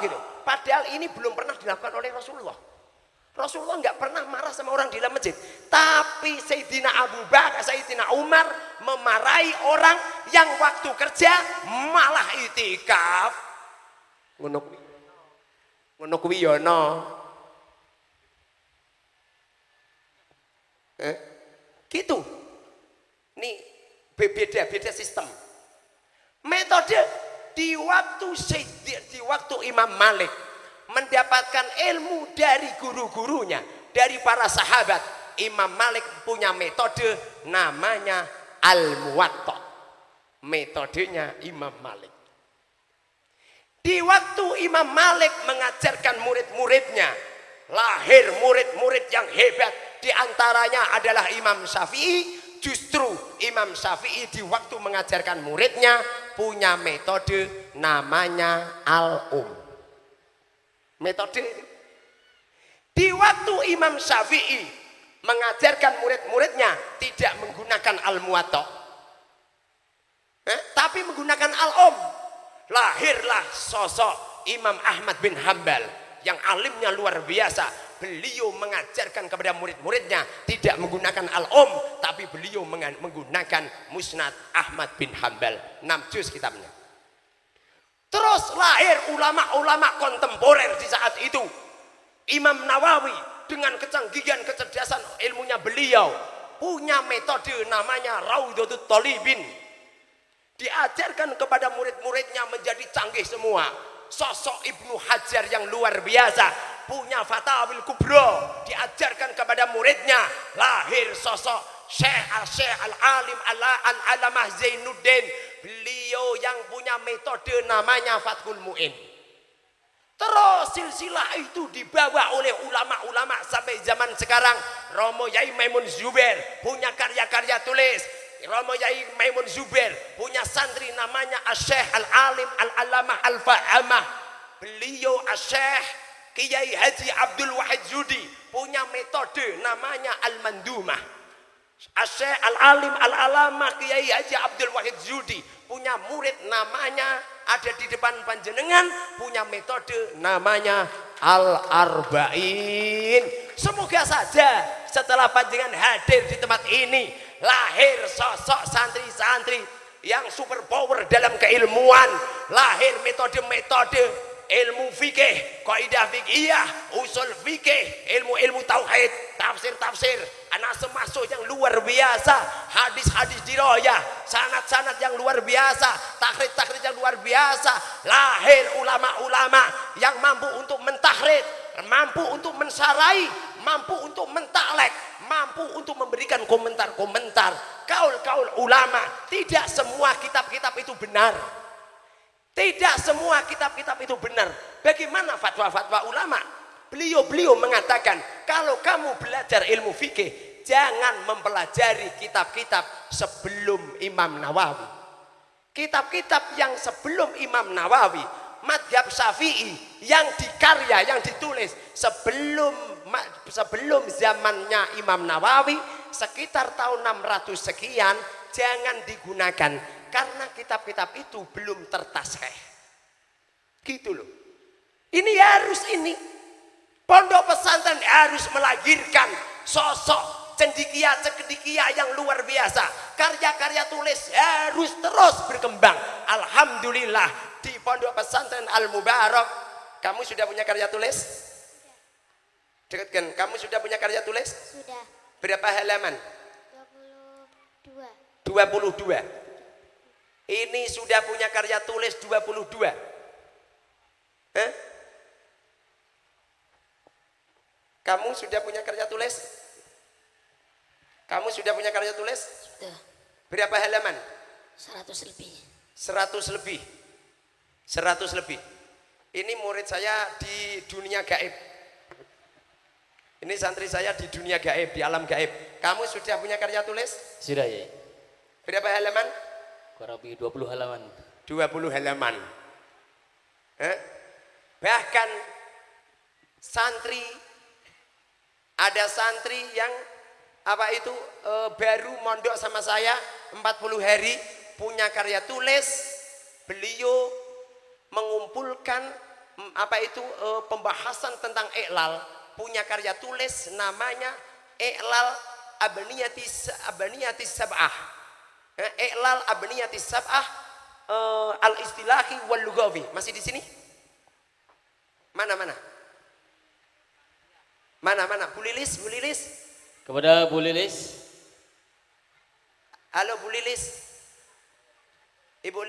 gitu. Padahal ini belum pernah dilakukan oleh Rasulullah. Rasulullah nggak pernah marah sama orang di dalam masjid. Tapi Sayyidina Abu Bakar, Sayyidina Umar memarahi orang yang waktu kerja malah itikaf. Ngono kuwi ya no. Gitu. Nih beda sistem. Metode di waktu Imam Malik mendapatkan ilmu dari guru-gurunya, dari para sahabat. Imam Malik punya metode namanya Al-Muwatta. Metodenya Imam Malik. Di waktu Imam Malik mengajarkan murid-muridnya, lahir murid-murid yang hebat. Di antaranya adalah Imam Syafi'i. Justru Imam Syafi'i di waktu mengajarkan muridnya punya metode namanya Al-Um. Metode di waktu Imam Syafi'i mengajarkan murid-muridnya tidak menggunakan Al-Muwatta, tapi menggunakan Al-Um. Lahirlah sosok Imam Ahmad bin Hambal yang alimnya luar biasa. Beliau mengajarkan kepada murid-muridnya tidak menggunakan Al-Um, tapi beliau menggunakan Musnad Ahmad bin Hambal. 6 juz kitabnya. Terus lahir ulama-ulama kontemporer di saat itu. Imam Nawawi dengan kecanggihan kecerdasan ilmunya beliau punya metode namanya Raudhatut Thalibin. Diajarkan kepada murid-muridnya menjadi canggih semua. Sosok Ibnu Hajar yang luar biasa punya Fatawil Kubro, diajarkan kepada muridnya. Lahir sosok Syekh Al-Alim Al-Alamah Zainuddin, beliau yang punya metode namanya Fathul Mu'in. Terus silsilah itu dibawa oleh ulama-ulama sampai zaman sekarang. Romo Yai Maimun Zubair punya karya-karya tulis. Romo Yai Maimun Zubair punya santri namanya Asy-Syaikh Al-Alim Al-Alamah Al-Fahamah. Beliau Asy-Syaikh Kiai Haji Abdul Wahid Zudi punya metode namanya Al-Mandumah. Asy-Syaikh Al-Alim Al-Alamah Kiai Haji Abdul Wahid Zudi punya murid namanya ada di depan panjenengan, punya metode namanya Al-Arba'in. Semoga saja setelah panjenengan hadir di tempat ini lahir sosok santri-santri yang super power dalam keilmuan, lahir metode-metode ilmu fikih, kaidah fikihiyah, usul fikih, ilmu-ilmu tauhid, tafsir-tafsir, anak semasuk yang luar biasa, hadis-hadis dirayah, sanad-sanad yang luar biasa, takhrid-takhrid yang luar biasa, lahir ulama-ulama yang mampu untuk mentahrid, mampu untuk mensarai, mampu untuk mentaklek, mampu untuk memberikan komentar-komentar, kaul-kaul ulama. Tidak semua kitab-kitab itu benar. Tidak semua kitab-kitab itu benar. Bagaimana fatwa-fatwa ulama? Beliau mengatakan, kalau kamu belajar ilmu fikih, jangan mempelajari kitab-kitab sebelum Imam Nawawi. Kitab-kitab yang sebelum Imam Nawawi, madhab Syafi'i yang dikarya, yang ditulis sebelum zamannya Imam Nawawi, sekitar tahun 600 sekian, jangan digunakan. Karena kitab-kitab itu belum tertasih. Gitu loh. Ini harus ini. Pondok pesantren harus melahirkan sosok cendekia yang luar biasa. Karya-karya tulis harus terus berkembang. Alhamdulillah di Pondok Pesantren Al-Mubarak. Kamu sudah punya karya tulis? Dekatkan, kamu sudah punya karya tulis? Sudah. Berapa halaman? 22. 22. Ini sudah punya karya tulis 22. Kamu sudah punya karya tulis? Kamu sudah punya karya tulis? Sudah. Berapa halaman? 100 lebih. 100 lebih. 100 lebih. Ini murid saya di dunia gaib. Ini santri saya di dunia gaib, di alam gaib. Kamu sudah punya karya tulis? Sudah ya. Berapa halaman? Kurang lebih 20 halaman. 20 halaman. Bahkan santri, ada santri yang baru mondok sama saya 40 hari, punya karya tulis. Beliau mengumpulkan pembahasan tentang iqlal, punya karya tulis namanya Iqlal Abniyatis Sab'ah. Iqlal Abniyatis Sab'ah al-istilahi wal lugawi. Masih di sini? Mana? Bu Lilis? Kepada Bu Lilis. Halo Bu Lilis. Ibu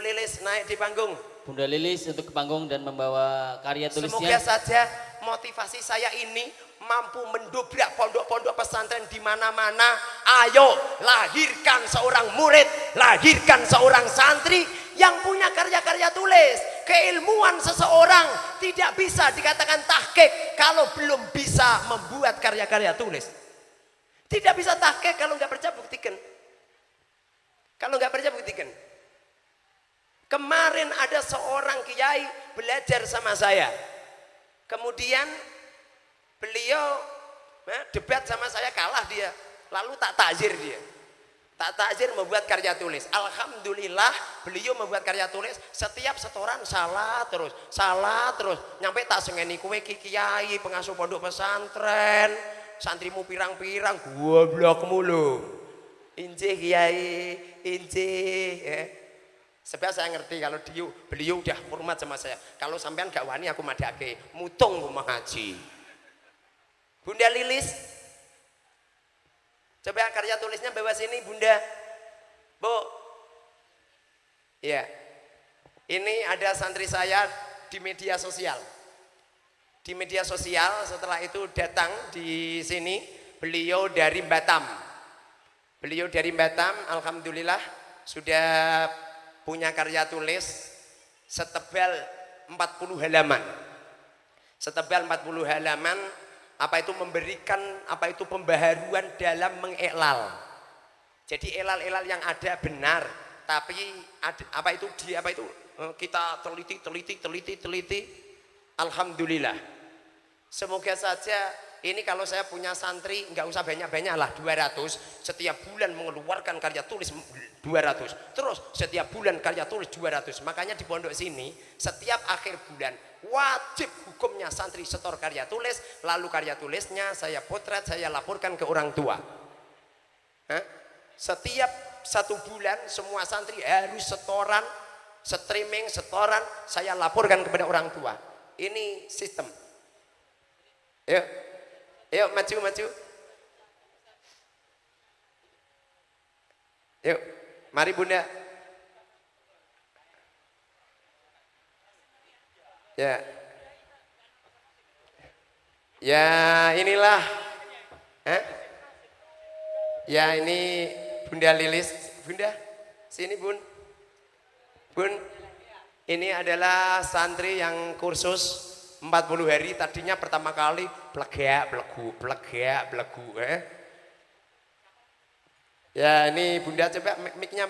Lilis naik di panggung. Bunda Lilis untuk ke panggung dan membawa karya tulisnya. Semoga saja motivasi saya ini mampu mendobrak pondok-pondok pesantren di mana-mana. Ayo lahirkan seorang murid, lahirkan seorang santri yang punya karya-karya tulis. Keilmuan seseorang tidak bisa dikatakan tahqiq kalau belum bisa membuat karya-karya tulis. Tidak bisa tahqiq kalau nggak percaya buktikan. Kemarin ada seorang kiai belajar sama saya. Kemudian beliau debat sama saya, kalah dia. Lalu tak takzir dia. Tak takzir membuat karya tulis. Alhamdulillah beliau membuat karya tulis. Setiap setoran salah terus. Nyampe tak sengeni kowe kiai pengasuh pondok pesantren. Santrimu pirang-pirang goblok mulu. Injih kiai, injih. Sebab saya ngerti kalau beliau udah hormat sama saya. Kalau sampean gak wani aku madake, mutung rumah haji. Bunda Lilis, coba karya tulisnya bawa sini Bunda. Bu, ya, ini ada santri saya di media sosial. Di media sosial setelah itu datang di sini beliau dari Batam. Alhamdulillah sudah punya karya tulis setebal 40 halaman. Setebal 40 halaman, apa itu memberikan apa itu pembaharuan dalam mengiklal. Jadi elal-elal yang ada benar, tapi ada, kita teliti. Alhamdulillah. Semoga saja ini kalau saya punya santri nggak usah banyak-banyak lah, 200 setiap bulan mengeluarkan karya tulis 200, terus setiap bulan karya tulis 200. Makanya di pondok sini setiap akhir bulan wajib hukumnya santri setor karya tulis, lalu karya tulisnya saya potret, saya laporkan ke orang tua. Setiap 1 bulan semua santri harus setoran, streaming, setoran, saya laporkan kepada orang tua. Ini sistem. Yuk maju. Yuk, mari Bunda. Ya inilah. Ya ini Bunda Lilis. Bunda, sini Bun. Ini adalah santri yang kursus 40 hari. Tadinya pertama kali plegak belegu. Ya ini Bunda, coba miknya.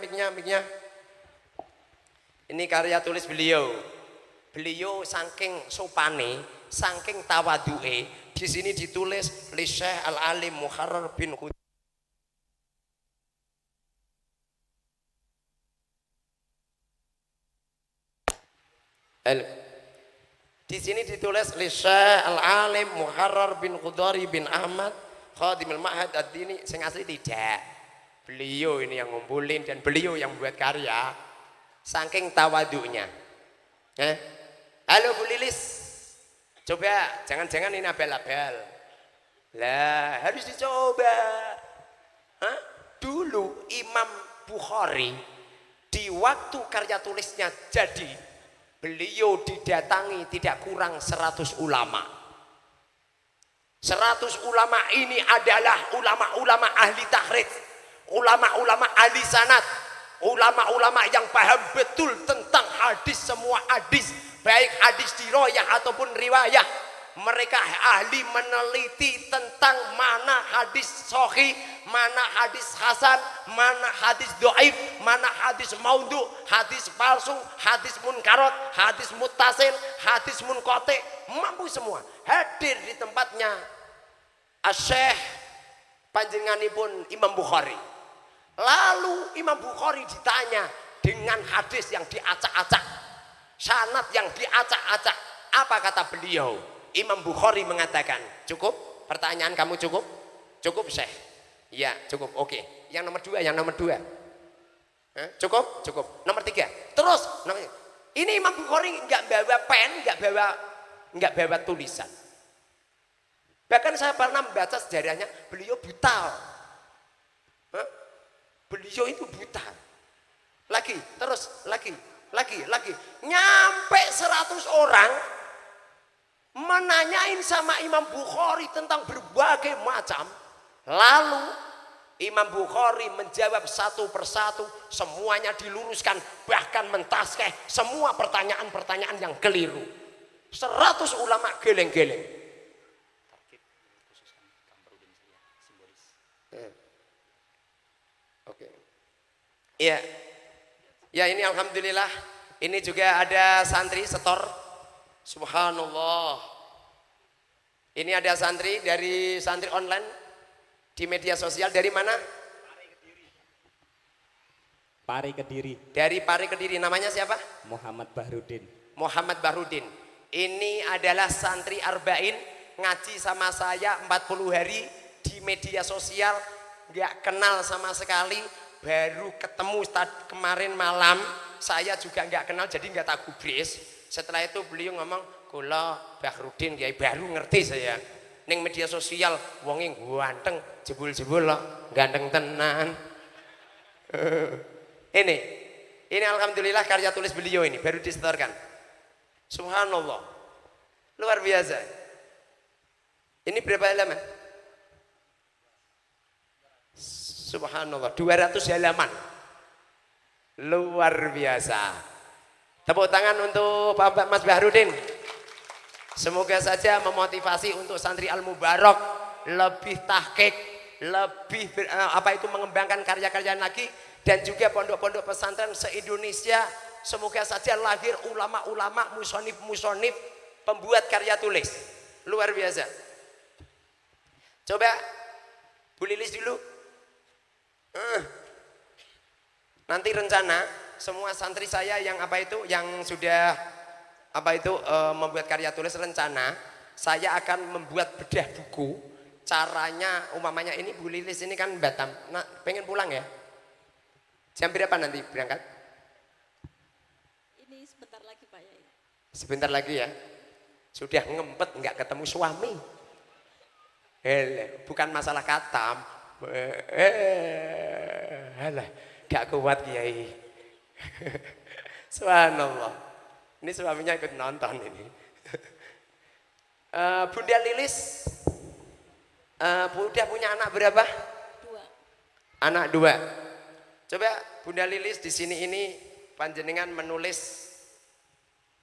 Ini karya tulis beliau saking sopane, saking tawadu'e, di sini ditulis li Syekh Al-Alim Muharrar bin Khudari. Di sini ditulis li Syekh Al-Alim Muharrar bin Khudari bin Ahmad Khadimul Ma'had Ad-Dini. Sing asli tidak. Beliau ini yang ngumpulin dan beliau yang membuat karya saking tawaduknya. Halo Bu Lilis. Coba, jangan-jangan ini abal-abal. Lah, harus dicoba. Dulu Imam Bukhari di waktu karya tulisnya jadi, beliau didatangi tidak kurang 100 ulama. 100 ulama ini adalah ulama-ulama ahli tahrij, ulama-ulama ahli sanad, ulama-ulama yang paham betul tentang hadis, semua hadis, baik hadis dirayah ataupun riwayah. Mereka ahli meneliti tentang mana hadis sahih, mana hadis hasan, mana hadis dhaif, mana hadis maudhu, hadis palsu, hadis munkarat, hadis muttasil, hadis munqati, mampu semua. Hadir di tempatnya Asy-Syaikh panjenenganipun Imam Bukhari. Lalu Imam Bukhari ditanya dengan hadis yang diacak-acak, sanad yang diacak-acak. Apa kata beliau? Imam Bukhari mengatakan, cukup? Pertanyaan kamu cukup? Cukup Syekh? Iya cukup, oke. Yang nomor dua. Cukup? Cukup. Nomor 3. Terus, ini Imam Bukhari nggak bawa pen, nggak bawa tulisan. Bahkan saya pernah membaca sejarahnya, beliau buta. Beliau itu buta. Lagi. Nyampe 100 orang menanyain sama Imam Bukhari tentang berbagai macam. Lalu Imam Bukhari menjawab satu persatu, semuanya diluruskan, bahkan mentaskeh semua pertanyaan-pertanyaan yang keliru. 100 ulama geleng-geleng. Oke. Iya. Ya ini alhamdulillah. Ini juga ada santri setor. Subhanallah. Ini ada santri dari santri online di media sosial. Dari mana? Pari Kediri. Dari Pari Kediri. Namanya siapa? Muhammad Bahrudin. Muhammad Bahrudin. Ini adalah santri Arba'in, ngaji sama saya 40 hari di media sosial, nggak kenal sama sekali, baru ketemu kemarin malam. Saya juga nggak kenal, jadi nggak tak gubris. Setelah itu beliau ngomong, kula Bahrudin Kiai, baru ngerti saya. Ning media sosial wonge ganteng, jebul-jebul loh, ganteng tenan. Ini alhamdulillah karya tulis beliau ini baru disetorkan. Subhanallah. Luar biasa. Ini berapa halaman? Subhanallah, 200 halaman. Luar biasa. Tepuk tangan untuk Bapak Mas Bahrudin. Semoga saja memotivasi untuk santri Al-Mubarak lebih tahqiq, lebih mengembangkan karya-karya lagi, dan juga pondok-pondok pesantren se-Indonesia. Semoga saja lahir ulama-ulama, musonif-musonif, pembuat karya tulis. Luar biasa. Coba Bu Lilis dulu. Nanti rencana semua santri saya yang yang sudah membuat karya tulis, rencana saya akan membuat bedah buku. Caranya umpamanya ini Bu Lilis ini kan Batam, nah, pengen pulang ya. Jam berapa nanti berangkat? Ini sebentar lagi Pak Yai. Sebentar lagi ya. Sudah ngempet nggak ketemu suami. Bukan masalah katam. Gak kuat Kiai. Subhanallah. Ini suaminya ikut nonton ini. Bunda Lilis, Bunda punya anak berapa? 2. Anak 2. Coba Bunda Lilis di sini ini panjenengan menulis.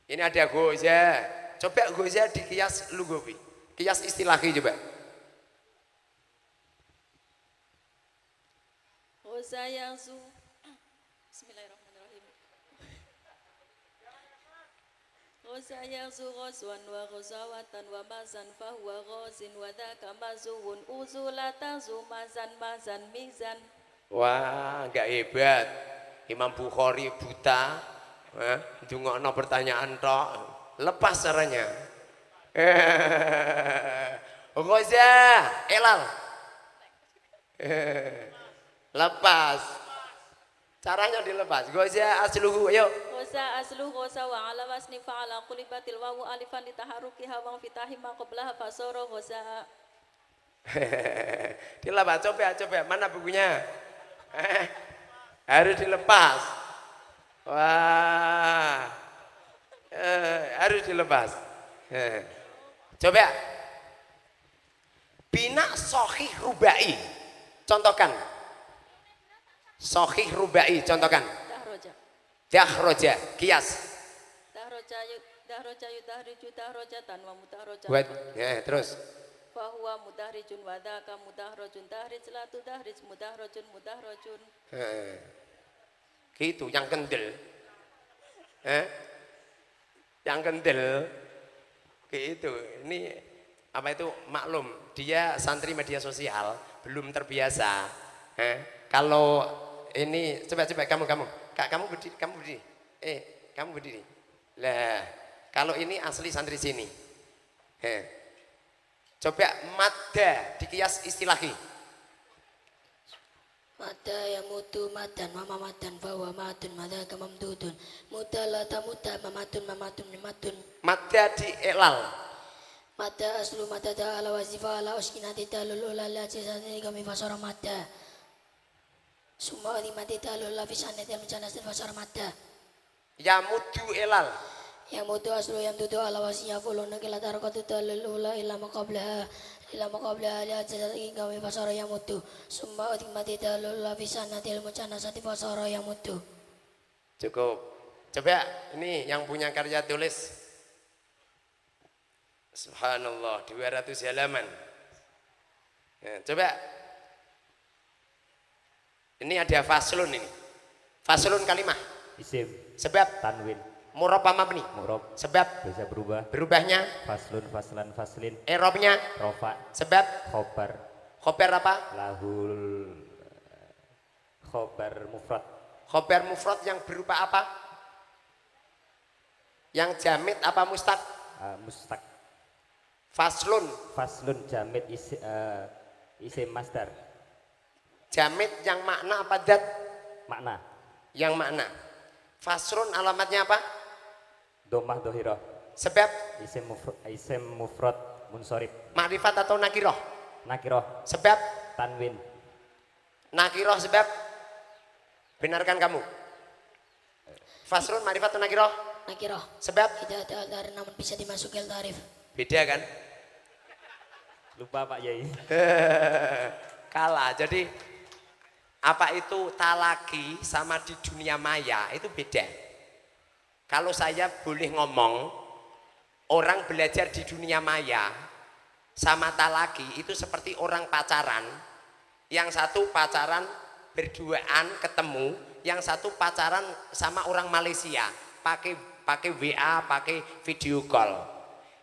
Ini ada goza. Coba goza dikias lugawi. Kias istilahi coba. Goza yazu. Bismillahirrahmanirrahim. Goza yazu ghazwan wa ghazawatan wa mazan fahuwa ghazin wa dhaka mazuhun uzulata mazan mizan. Wah, enggak hebat. Imam Bukhari buta. Ndongakno pertanyaan tok. Lepas caranya. Ghoza, elal. Lepas. Caranya dilepas. Ghoza asluhu, ayo. Ghoza aslu ghoza wa ala wasni fa'ala qulibatil wawu alifan litaharukiha wa fitahi ma qablaha fasara ghoza. Dilepas, coba. Mana bukunya? Harus dilepas. Wah. Harus dilepas. Coba. Bina sahih rubai. Contohkan. Sahih rubai, contohkan. Dahroja, kias. Dahroja yudahriju dahrojatan wa mudahroja. Buat, ya, terus. Fahuwa mudahrijun wa dhaka mudahrojun dahrij la tudahrij mudahrojun. Gitu, yang kendel. Yang kendel. Gitu. Ini maklum, dia santri media sosial, belum terbiasa. Kalau ini coba kamu. Kak, kamu berdiri. Kamu berdiri. Lah, kalau ini asli santri sini. Coba madda dikias istilahi. Madda ya mutu madan mama madan bahwa madun madaka mamdudun mudalata muda mamatun mimatun. Madda di elal. Madda aslu madda ala wazifa ala uskinati dalul ulala cisani kami fasara madda. Summa alimati dalul lafisani dan mencanasir fasara madda. Ya mudu elal. Yang mutu aslu yang tutu ala wasiya fulun kila tarakatu dalil ula ila maqablaha lihat jazati kami fasara yang mutu summa utimati dalil lafisana til mucanasati fasara yang mutu. Cukup. Coba ini yang punya karya tulis. Subhanallah, 200 halaman. Coba. Ini ada faslun ini. Faslun kalimah. Isim. Sebab Tanwin. Murab apa mabni? Murab. Sebab Bisa berubah. berubahnya. Faslun, faslan, faslin. Erobnya. Rofa. Sebab Khobar. khobar apa? Lahul. Khobar mufrad. Khobar mufrad yang berupa apa? Yang jamid apa mustaq? Mustaq. Faslun. Faslun jamid isim masdar. Jamid yang makna apa dat? Makna. Yang makna. Faslun alamatnya apa? Domah dohiroh. Sebab Isim mufrad munsorib. makrifat atau nakiroh? Nakiroh. Sebab Tanwin. nakiroh sebab. Benarkan kamu? Faslun makrifat atau nakiroh? Nakirah Sebab tidak ada al-tarif namun bisa dimasuki al-tarif. beda kan? Lupa Pak Yai. Kalah. Jadi apa itu talaki sama di dunia maya itu beda. kalau saya boleh ngomong, orang belajar di dunia maya sama talaki itu seperti orang pacaran. Yang satu pacaran berduaan ketemu, yang satu pacaran sama orang Malaysia, pakai WA, pakai video call.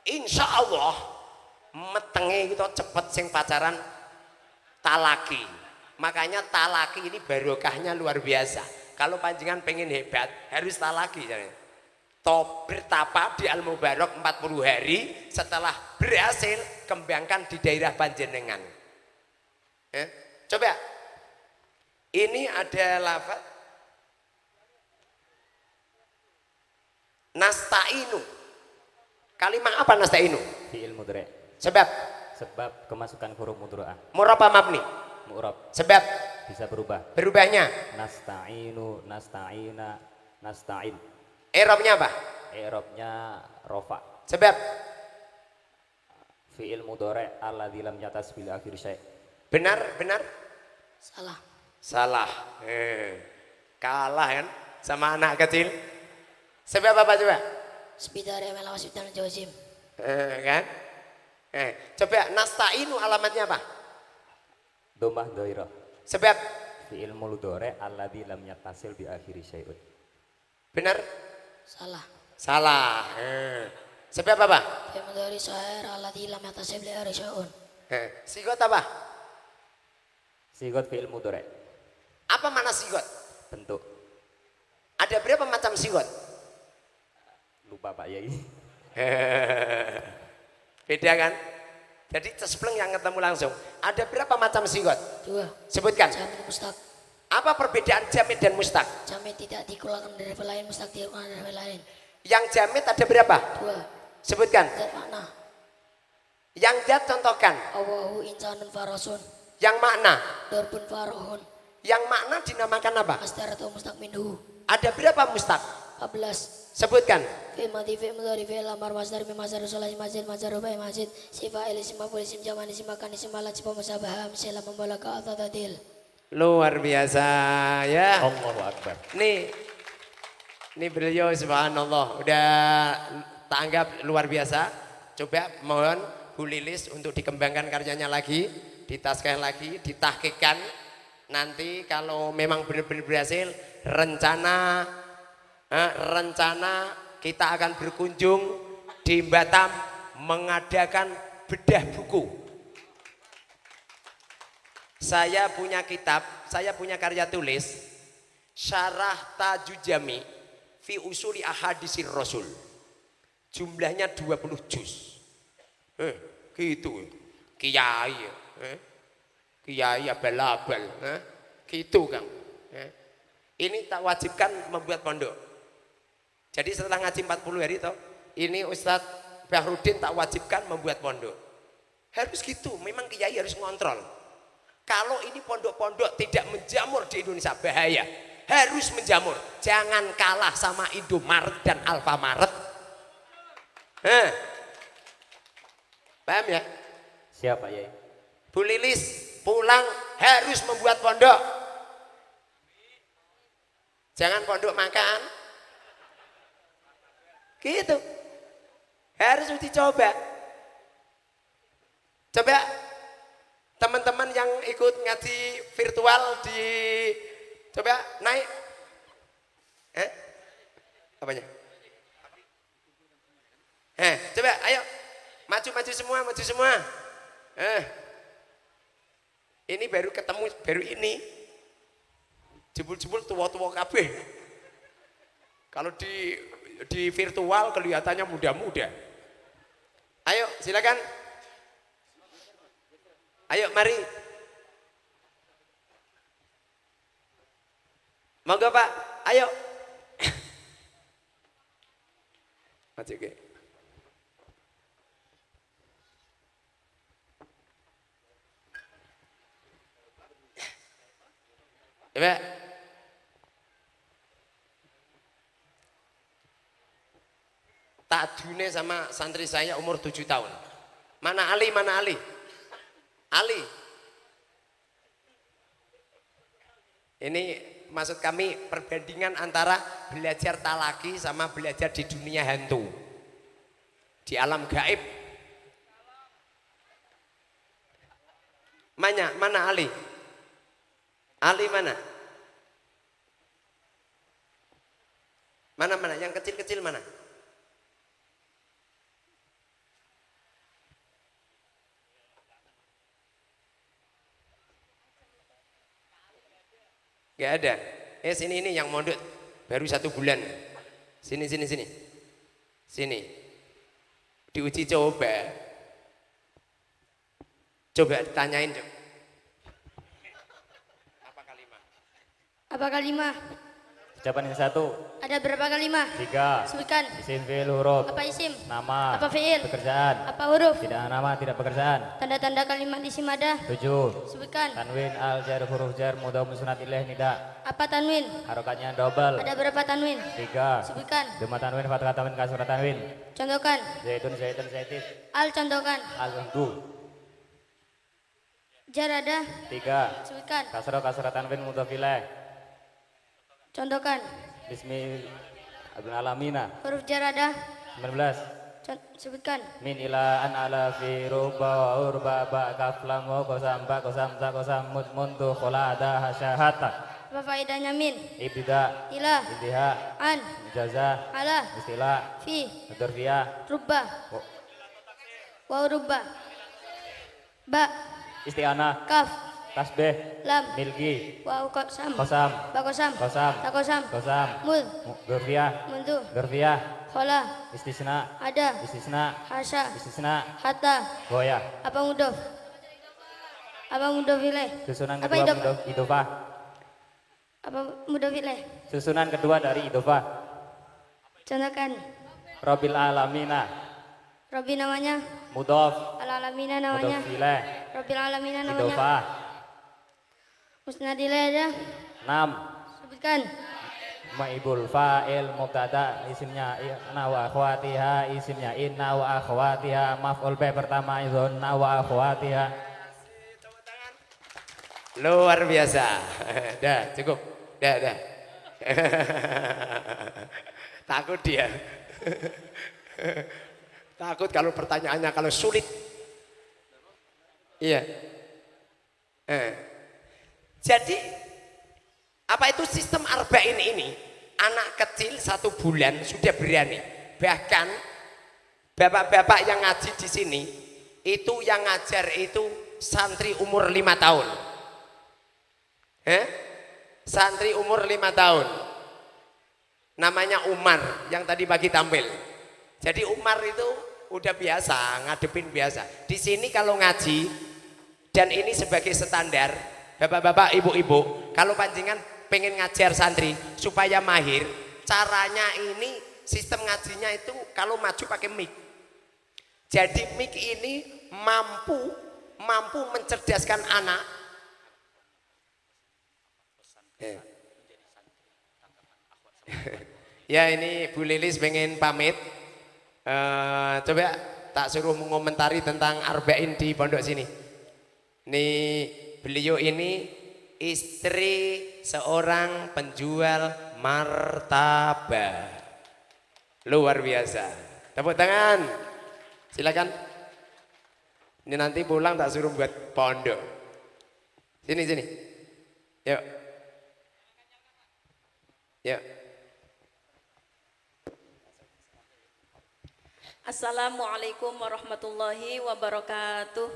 Insya Allah metenge itu cepet sing pacaran talaki. Makanya talaki ini barokahnya luar biasa. Kalau panjenengan pengen hebat harus talaki. Bertapa di Al-Mubarak 40 hari, setelah berhasil kembangkan di daerah panjenengan. Coba ini ada lafaz nasta'inu. Kalimat apa nasta'inu? Fi'il mudhari. Sebab kemasukan huruf mudhari'ah. murab apa mabni? Mu'rab. Sebab Bisa berubah. berubahnya Nasta'inu, nasta'ina, nasta'in. i'rabnya apa? I'rabnya rofa. Sebab Fi'il mudhari alladzi lam yatas bil akhir syai'. benar Salah. salah. Kalah kan sama anak kecil. Sebab apa coba? Sebidare melawas bidan jawazim. Kan? Coba nasta'inu alamatnya apa? Domah dhairah. Sebab Fi'il mudhari alladzi lam yattasil bi akhir syai'un. benar Salah. salah. Sebab apa? Fi'il mudhari sahir alladzi lam yatasib li arsyaun. Sigot apa? Sigot fi'il mudhari. Apa mana sigot? Bentuk. Ada berapa macam sigot? Lupa Pak Yai. Beda kan? Jadi cespleng yang ketemu langsung. Ada berapa macam sigot? 2. Sebutkan. Jamid mustaq. Apa perbedaan jamid dan mustaq? Jamid tidak dikeluarkan dari fil lain, mustaq dikeluarkan dari fil lain. Yang jamid ada berapa? 2. Sebutkan. Zat makna. Yang dat contohkan. Awahu insanun farasun. Yang makna. Darbun farohun. Yang makna dinamakan apa? Masdar atau mustaq minhu. Ada berapa mustaq? 14. Sebutkan. Fi'il madhi fi'il mudhari fi'il amar masdar min masdar sulai masjid masdar rubai masjid sifa isim maf'ul isim jaman isim makan isim alat sifa musabahah misalah membalaka atau tadil. Luar biasa ya. Allahu Akbar. Ini beliau subhanallah udah tak anggap luar biasa. Coba mohon Bu Lilis untuk dikembangkan karyanya lagi, ditaskah lagi, ditahkikkan. Nanti kalau memang benar-benar berhasil, rencana kita akan berkunjung di Batam mengadakan bedah buku. Saya punya kitab, saya punya karya tulis Syarah Tajujami fi Usuli Ahadisir Rasul. Jumlahnya 20 juz. Gitu. Kiai. Kiai abal-abal. Gitu Kang. Ini tak wajibkan membuat pondok. Jadi setelah ngaji 40 hari toh, ini Ustadz Bahrudin tak wajibkan membuat pondok. Harus gitu, memang kiai harus ngontrol. Kalau ini pondok-pondok tidak menjamur di Indonesia bahaya. Harus menjamur. Jangan kalah sama Indomaret dan Alfamaret. Paham ya? Siapa Yai? Bu Lilis pulang harus membuat pondok. Jangan pondok makan. Gitu. Harus dicoba. Coba teman-teman yang ikut ngaji virtual coba naik. Apanya? Coba ayo. Maju semua. Ini baru ketemu, baru ini. Jebul-jebul tua-tua kabeh. Kalau di virtual kelihatannya muda-muda. Ayo silakan. Ayo mari. Monggo Pak, ayo. Maju ke. Coba. Tak dune sama santri saya umur 7 tahun. Mana Ali? Ali. Ini maksud kami perbandingan antara belajar talaki sama belajar di dunia hantu. Di alam gaib. Mana Ali? Ali mana? Mana yang kecil-kecil mana? Gak ada. Sini ini yang mondok baru 1 bulan. Sini. Sini. Diuji coba. Coba tanyain coba. Apa kalimah? Ucapan yang 1. Ada berapa kalimah? 3. Sebutkan. Isim, fi'il, huruf. Apa isim? Nama. Apa fi'il? Pekerjaan. Apa huruf? Tidak nama, tidak pekerjaan. Tanda-tanda kalimat isim ada? 7. Sebutkan. Tanwin, al, jar, huruf jar, mudhaf, musnad ilaih, nida. Apa tanwin? Harokatnya double. Ada berapa tanwin? 3. Sebutkan. Duma tanwin, fathah tanwin, kasrah tanwin. Contohkan. Zaitun, zaitin. Al contohkan. Al-gu. Jar ada? 3. Sebutkan. Kasrah tanwin, mudhaf ilaih. Contohkan. Bismillahirrahmanirrahim. Huruf jar ada? 19. Sebutkan. Min ila an ala fi ruba wa urba ba kaf lam wa qasam ba qasam za qasam mut muntu khola ada hasyahata. Apa faedahnya min? Ibtida, Ilah. intiha, An. jaza, Ala. istilah, Fi. dzurfiyah, Rubba. Waw rubba. Ba. isti'anah, Kaf. tasbih, Lam. milki, Waw kosam. qasam, Ba kosam. qasam, Ta kosam. qasam, Mul. dzurfiyah, Mundu. dzurfiyah, Khola. istisna, Ada. istisna, Hasya. istisna, Hatta. goyah. Apa mudof? Apa mudof ilaih? Susunan Apa kedua idof? idofah. Apa mudof ilaih? Susunan kedua dari idofah. Contohkan. Rabbil alamina, Robbi namanya. mudhof, Al-alamina namanya. mudhof ilaih, Robbil alamina namanya. idofah. Musnad ilaih ada? 6. Sebutkan. Maibul fa'il mubtada isimnya inna wa akhwatiha, isimnya inna wa akhwatiha, maf'ul bih pertama inna wa akhwatiha. Luar biasa. Dah, cukup. Dah. Takut dia. Takut kalau pertanyaannya kalau sulit. Iya. Jadi apa itu sistem arba'in ini? Anak kecil 1 bulan sudah berani. Bahkan bapak-bapak yang ngaji di sini itu yang ngajar itu santri umur 5 tahun. Santri umur 5 tahun. Namanya Umar yang tadi pagi tampil. Jadi Umar itu udah biasa, ngadepin biasa. Di sini kalau ngaji dan ini sebagai standar, bapak-bapak, ibu-ibu, kalau panjenengan pengen ngajar santri supaya mahir, caranya ini sistem ngajinya itu kalau maju pakai mic. Jadi mic ini mampu mencerdaskan anak. Ya ini Bu Lilis pengen pamit. Coba tak suruh mengomentari tentang arba'in di pondok sini. Beliau ini istri seorang penjual martabak. Luar biasa. Tepuk tangan. Silakan. Ini nanti pulang tak suruh buat pondok. Sini. Yuk. Assalamualaikum warahmatullahi wabarakatuh.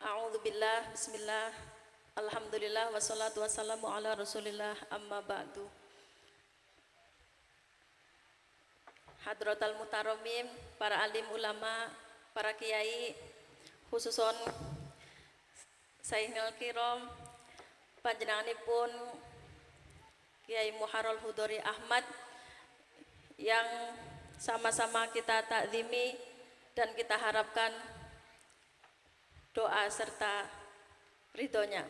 A'udzubillah, bismillah, alhamdulillah, wassalatu wassalamu ala rasulillah, amma ba'du. Hadratal mutaramim, para alim ulama, para kiai, khususon Sayyidil Kiram, panjenenganipun Kiai Muharrol Hudori Ahmad yang sama-sama kita takzimi dan kita harapkan doa serta ridhonya.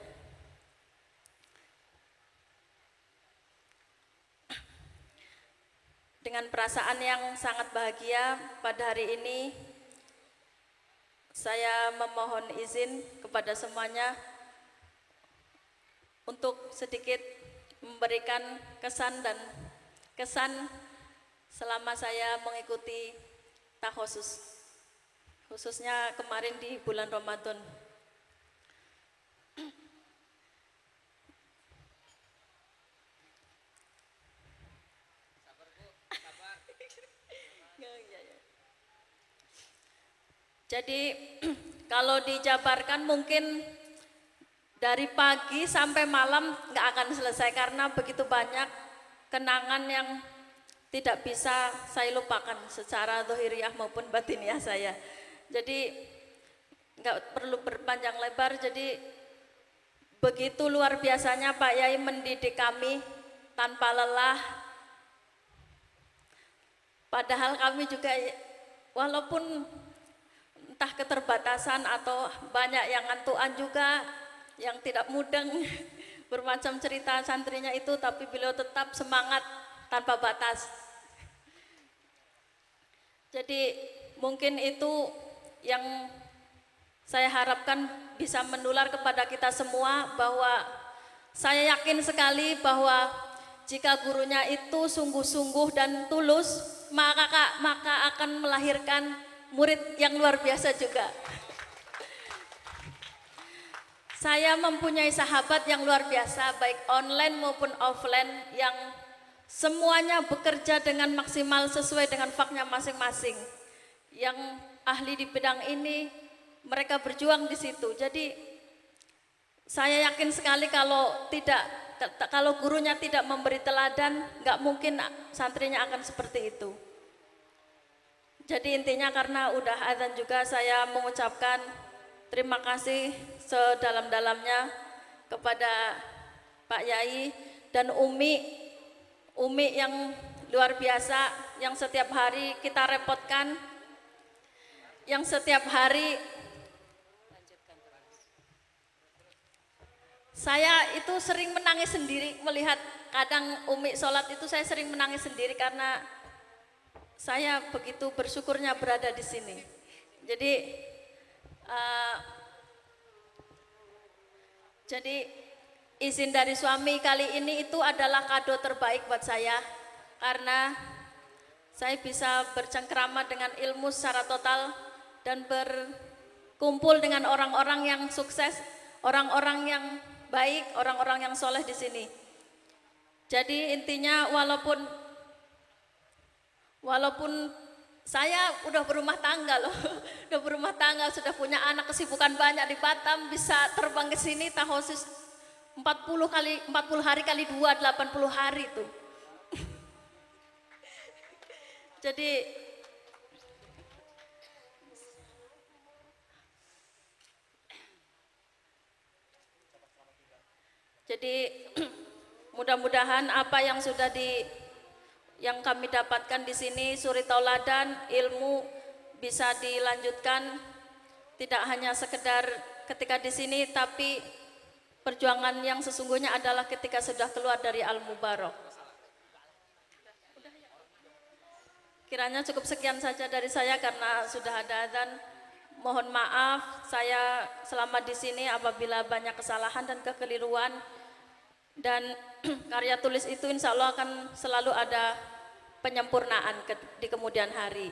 Dengan perasaan yang sangat bahagia pada hari ini, saya memohon izin kepada semuanya untuk sedikit memberikan kesan selama saya mengikuti tahosus, khususnya kemarin di bulan Ramadan. Jadi kalau dijabarkan mungkin dari pagi sampai malam nggak akan selesai karena begitu banyak kenangan yang tidak bisa saya lupakan secara zahiriyah maupun batiniah saya. Jadi nggak perlu berpanjang lebar. Jadi begitu luar biasanya Pak Yai mendidik kami tanpa lelah. Padahal kami juga walaupun entah keterbatasan atau banyak yang ngantuan juga, yang tidak mudeng, bermacam cerita santrinya itu, tapi beliau tetap semangat tanpa batas. Jadi mungkin itu yang saya harapkan bisa menular kepada kita semua, bahwa saya yakin sekali bahwa jika gurunya itu sungguh-sungguh dan tulus, maka akan melahirkan murid yang luar biasa juga. Saya mempunyai sahabat yang luar biasa, baik online maupun offline, yang semuanya bekerja dengan maksimal sesuai dengan faknya masing-masing. Yang ahli di bidang ini, mereka berjuang di situ. Jadi saya yakin sekali kalau gurunya tidak memberi teladan, nggak mungkin santrinya akan seperti itu. Jadi intinya karena udah azan juga, saya mengucapkan terima kasih sedalam-dalamnya kepada Pak Yai dan Umi yang luar biasa, yang setiap hari kita repotkan, yang setiap hari saya itu sering menangis sendiri melihat kadang Umi sholat itu, saya sering menangis sendiri karena saya begitu bersyukurnya berada di sini. Jadi izin dari suami kali ini itu adalah kado terbaik buat saya, karena saya bisa bercengkrama dengan ilmu secara total dan berkumpul dengan orang-orang yang sukses, orang-orang yang baik, orang-orang yang soleh di sini. Jadi intinya walaupun saya udah berumah tangga loh, sudah punya anak, kesibukan banyak di Batam, bisa terbang ke sini tahosis 40 hari kali 2, 80 hari tuh. Jadi mudah-mudahan apa yang yang kami dapatkan di sini, suri tauladan, ilmu bisa dilanjutkan, tidak hanya sekedar ketika di sini, tapi perjuangan yang sesungguhnya adalah ketika sudah keluar dari Al-Mubarak. Kiranya cukup sekian saja dari saya karena sudah ada azan. Mohon maaf saya selama di sini apabila banyak kesalahan dan kekeliruan, dan karya tulis itu insya Allah akan selalu ada penyempurnaan di kemudian hari.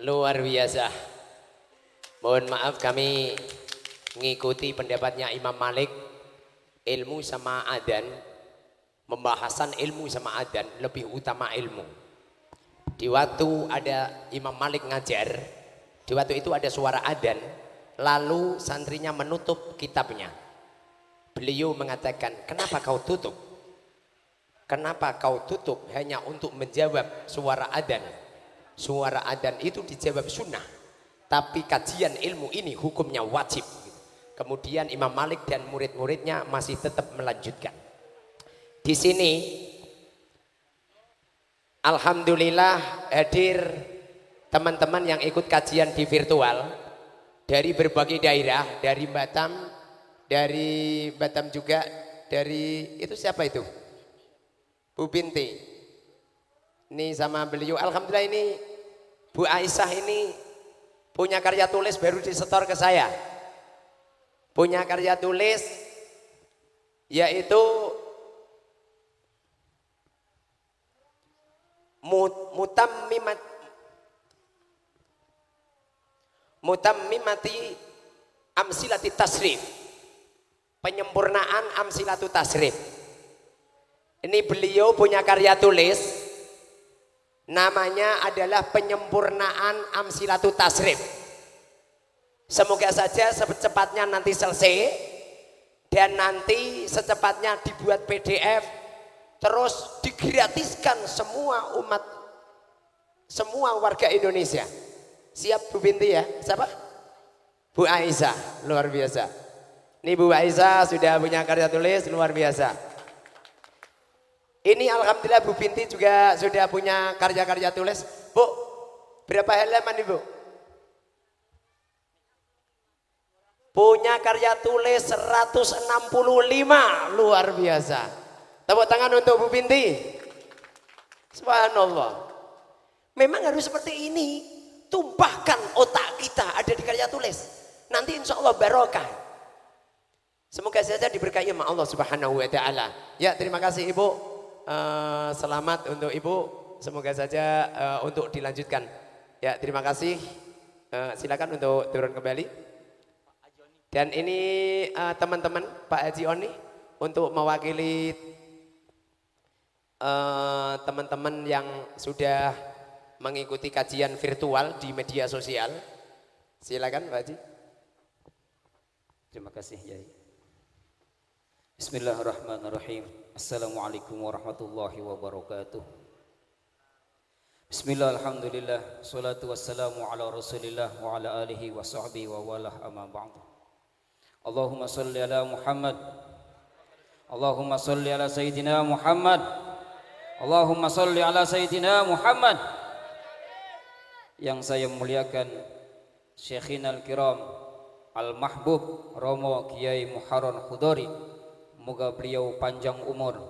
Luar biasa. Mohon maaf kami mengikuti pendapatnya Imam Malik, ilmu sama adan, pembahasan ilmu sama adan lebih utama ilmu. Di waktu ada Imam Malik ngajar, di waktu itu ada suara adan, lalu santrinya menutup kitabnya. Beliau mengatakan, kenapa kau tutup? Kenapa kau tutup hanya untuk menjawab suara adan? Suara adan itu dijawab sunnah, tapi kajian ilmu ini hukumnya wajib. Kemudian Imam Malik dan murid-muridnya masih tetap melanjutkan. Di sini alhamdulillah hadir teman-teman yang ikut kajian di virtual dari berbagai daerah, dari Batam juga, dari itu siapa itu? Bu Binti. Ini sama beliau, alhamdulillah ini Bu Aisyah ini punya karya tulis baru disetor ke saya. punya karya tulis yaitu mutammimati amsilati tasrif, penyempurnaan amsilatu tasrif. Ini beliau punya karya tulis namanya adalah penyempurnaan amsilatu tasrif. Semoga saja secepatnya nanti selesai dan nanti secepatnya dibuat PDF terus digratiskan semua umat, semua warga Indonesia. Siap Bu Binti ya? Siapa? Bu Aisyah, luar biasa. Ini Bu Aisyah sudah punya karya tulis luar biasa. Ini alhamdulillah Bu Binti juga sudah punya karya-karya tulis. Bu, berapa halaman Ibu? Punya karya tulis 165, luar biasa. Tepuk tangan untuk Bu Binti. Subhanallah. Memang harus seperti ini. Tumpahkan otak kita ada di karya tulis. Nanti insya Allah barokah. Semoga saja diberkahi sama Allah Subhanahu wa Ta'ala. Ya, terima kasih Ibu. Selamat untuk Ibu. Semoga saja untuk dilanjutkan. Ya, terima kasih. Silakan untuk turun kembali. Dan ini teman-teman Pak Haji Oni untuk mewakili teman-teman yang sudah mengikuti kajian virtual di media sosial. Silakan Pak Haji. Terima kasih Yai. Bismillahirrahmanirrahim. Assalamualaikum warahmatullahi wabarakatuh. Bismillah, alhamdulillah, salatu wassalamu ala rasulillah wa ala alihi wa sahbihi wa walah amma ba'du. Allahumma salli ala Muhammad. Allahumma salli ala Sayyidina Muhammad. Allahumma salli ala Sayyidina Muhammad. Yang saya muliakan Syekhina al-Kiram Al-Mahbub Romo Kiai Muharrar Khudori. Moga beliau panjang umur,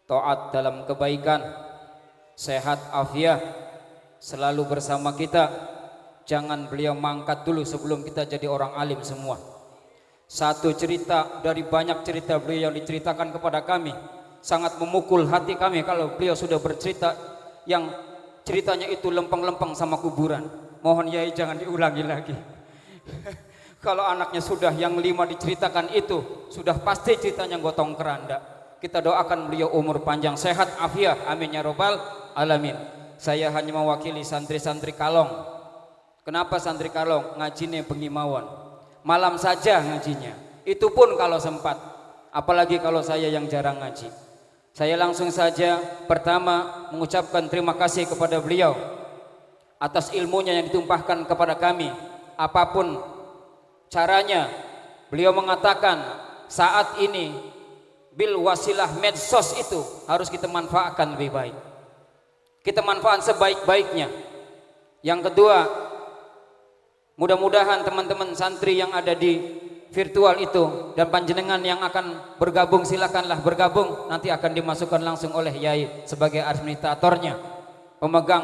taat dalam kebaikan, sehat afiat, selalu bersama kita. Jangan beliau mangkat dulu sebelum kita jadi orang alim semua. Satu cerita dari banyak cerita beliau yang diceritakan kepada kami, sangat memukul hati kami kalau beliau sudah bercerita yang ceritanya itu lempeng-lempeng sama kuburan. Mohon Yai jangan diulangi lagi. Kalau anaknya sudah yang 5 diceritakan itu sudah pasti ceritanya gotong keranda. Kita doakan beliau umur panjang, sehat, afiat, amin ya robbal alamin. Saya hanya mewakili santri-santri Kalong. Kenapa santri Kalong? Ngajinya bengi mawon, malam saja ngajinya. Itu pun kalau sempat. Apalagi kalau saya yang jarang ngaji. Saya langsung saja pertama mengucapkan terima kasih kepada beliau atas ilmunya yang ditumpahkan kepada kami. Apapun caranya, beliau mengatakan saat ini bil wasilah medsos itu harus kita manfaatkan lebih baik. Kita manfaat sebaik-baiknya. Yang kedua, mudah-mudahan teman-teman santri yang ada di virtual itu dan panjenengan yang akan bergabung, silakanlah bergabung. Nanti akan dimasukkan langsung oleh Yai sebagai administratornya, pemegang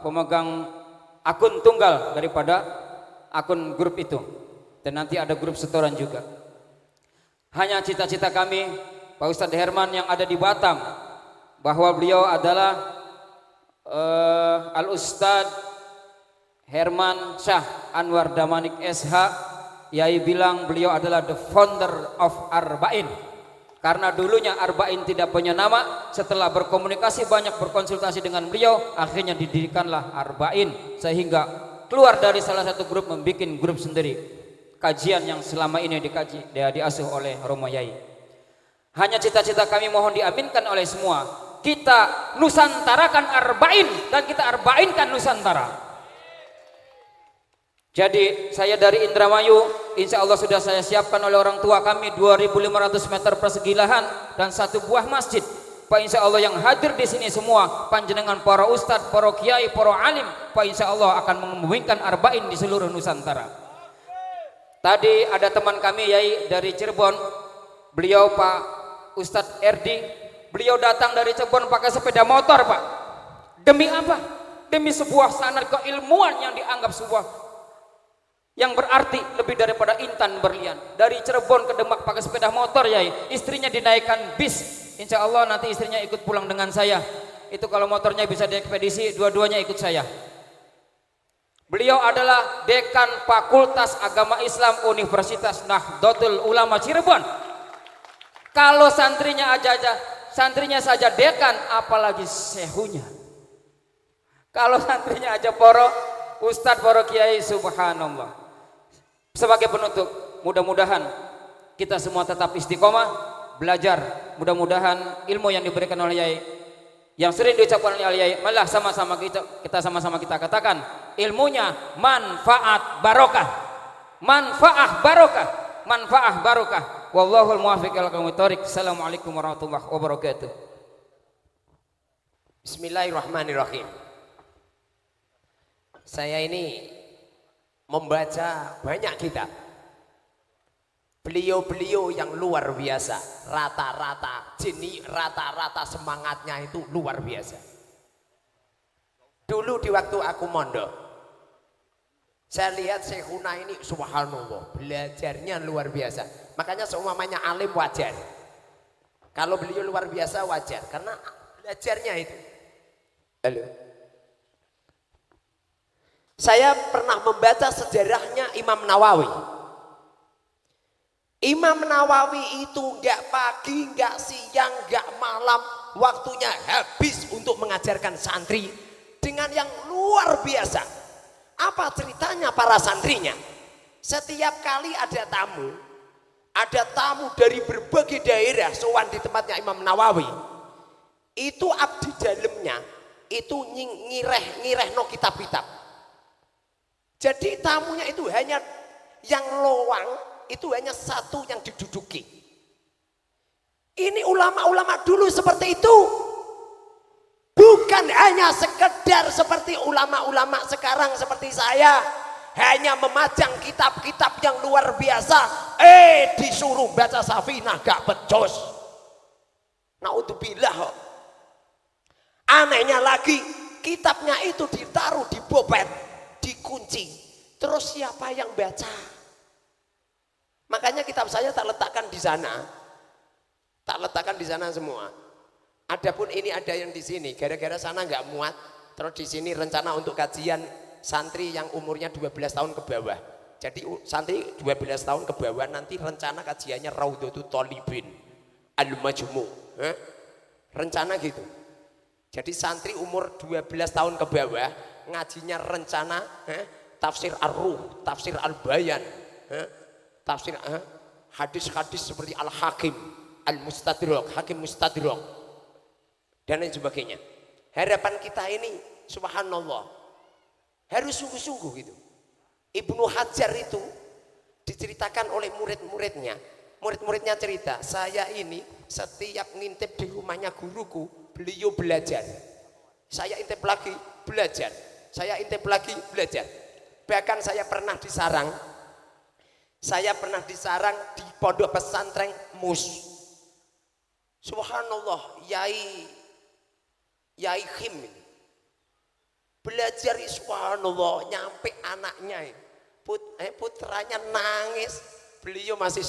pemegang akun tunggal daripada akun grup itu, dan nanti ada grup setoran juga. Hanya cita-cita kami Pak Ustadz Herman yang ada di Batam, bahwa beliau adalah Al-Ustadz Herman Syah Anwar Damanik SH. Yai bilang beliau adalah the founder of Arba'in, karena dulunya Arba'in tidak punya nama. Setelah berkomunikasi banyak, berkonsultasi dengan beliau, akhirnya didirikanlah Arba'in, sehingga keluar dari salah satu grup membuat grup sendiri. Kajian yang selama ini dikaji, diasuh oleh Romo Yai. Hanya cita-cita kami mohon diaminkan oleh semua. Kita nusantarakan Arba'in dan kita Arba'inkan Nusantara. Jadi saya dari Indramayu, insya Allah sudah saya siapkan oleh orang tua kami 2.500 meter persegi lahan dan 1 buah masjid. Pak insya Allah yang hadir di sini semua panjenengan para ustadz, para kiai, para alim, Pak insya Allah akan mengumumkan Arba'in di seluruh Nusantara. Tadi ada teman kami Yai dari Cirebon, beliau Pak Ustadz Erdi, beliau datang dari Cirebon pakai sepeda motor Pak. Demi apa? Demi sebuah sanad keilmuan yang dianggap sebuah yang berarti lebih daripada intan berlian. Dari Cirebon ke Demak pakai sepeda motor Yai, istrinya dinaikkan bis. Insya Allah nanti istrinya ikut pulang dengan saya. Itu kalau motornya bisa diekspedisi, dua-duanya ikut saya. Beliau adalah dekan Fakultas Agama Islam Universitas Nahdlatul Ulama Cirebon. Kalau santrinya saja dekan, apalagi sehunya. Kalau santrinya aja poro ustadz, poro kiai, subhanallah. Sebagai penutup, mudah-mudahan kita semua tetap istiqomah belajar. Mudah-mudahan ilmu yang diberikan oleh Yai, yang sering diucapkan oleh Yai, malah sama-sama kita sama-sama kita katakan, ilmunya manfaat barokah, manfaah barokah, manfaah barokah. Wallahul muwaffiq ila aqwamit thoriq. Assalamualaikum warahmatullahi wabarakatuh. Bismillahirrahmanirrahim. Saya ini membaca banyak kitab. Beliau-beliau yang luar biasa, rata-rata semangatnya itu luar biasa. Dulu di waktu aku mondok, saya lihat Syekhuna ini subhanallah, belajarnya luar biasa. Makanya seumpamanya alim wajar. Kalau beliau luar biasa wajar karena belajarnya itu. Halo. Saya pernah membaca sejarahnya Imam Nawawi. Imam Nawawi itu enggak pagi, enggak siang, enggak malam, waktunya habis untuk mengajarkan santri dengan yang luar biasa. Apa ceritanya para santrinya? Setiap kali ada tamu dari berbagai daerah sowan di tempatnya Imam Nawawi, itu abdi dalamnya itu ngireh no kitab-kitab. Jadi tamunya itu hanya yang lowang, itu hanya satu yang diduduki. Ini ulama-ulama dulu seperti itu. Bukan hanya sekedar seperti ulama-ulama sekarang seperti saya, hanya memajang kitab-kitab yang luar biasa, disuruh baca Safinah gak becus. Naudzubillah. Anehnya lagi, kitabnya itu ditaruh di bopet, dikunci. Terus siapa yang baca? Makanya kitab saya tak letakkan di sana. Tak letakkan di sana semua. Adapun ini ada yang di sini, gara-gara sana nggak muat. Terus di sini rencana untuk kajian santri yang umurnya 12 tahun ke bawah. Jadi santri 12 tahun ke bawah nanti rencana kajiannya Raudhatul Thalibin Al-Majmu'. Rencana gitu. Jadi santri umur 12 tahun ke bawah ngajinya rencana tafsir Ar-Ruh, tafsir Al-Bayan, tafsir hadis-hadis seperti Al-Hakim, Al-Mustadrak, Hakim Mustadrak dan lain sebagainya. Harapan kita ini subhanallah harus sungguh-sungguh gitu. Ibnu Hajar itu diceritakan oleh murid-muridnya. Murid-muridnya cerita, saya ini setiap ngintip di rumahnya guruku, beliau belajar. Saya intip lagi belajar. Saya intip lagi belajar. Bahkan saya pernah disarang. Saya pernah disarang di pondok pesantren Mus. Subhanallah, Yai Khim belajar subhanallah nyampe anaknya putranya nangis, beliau masih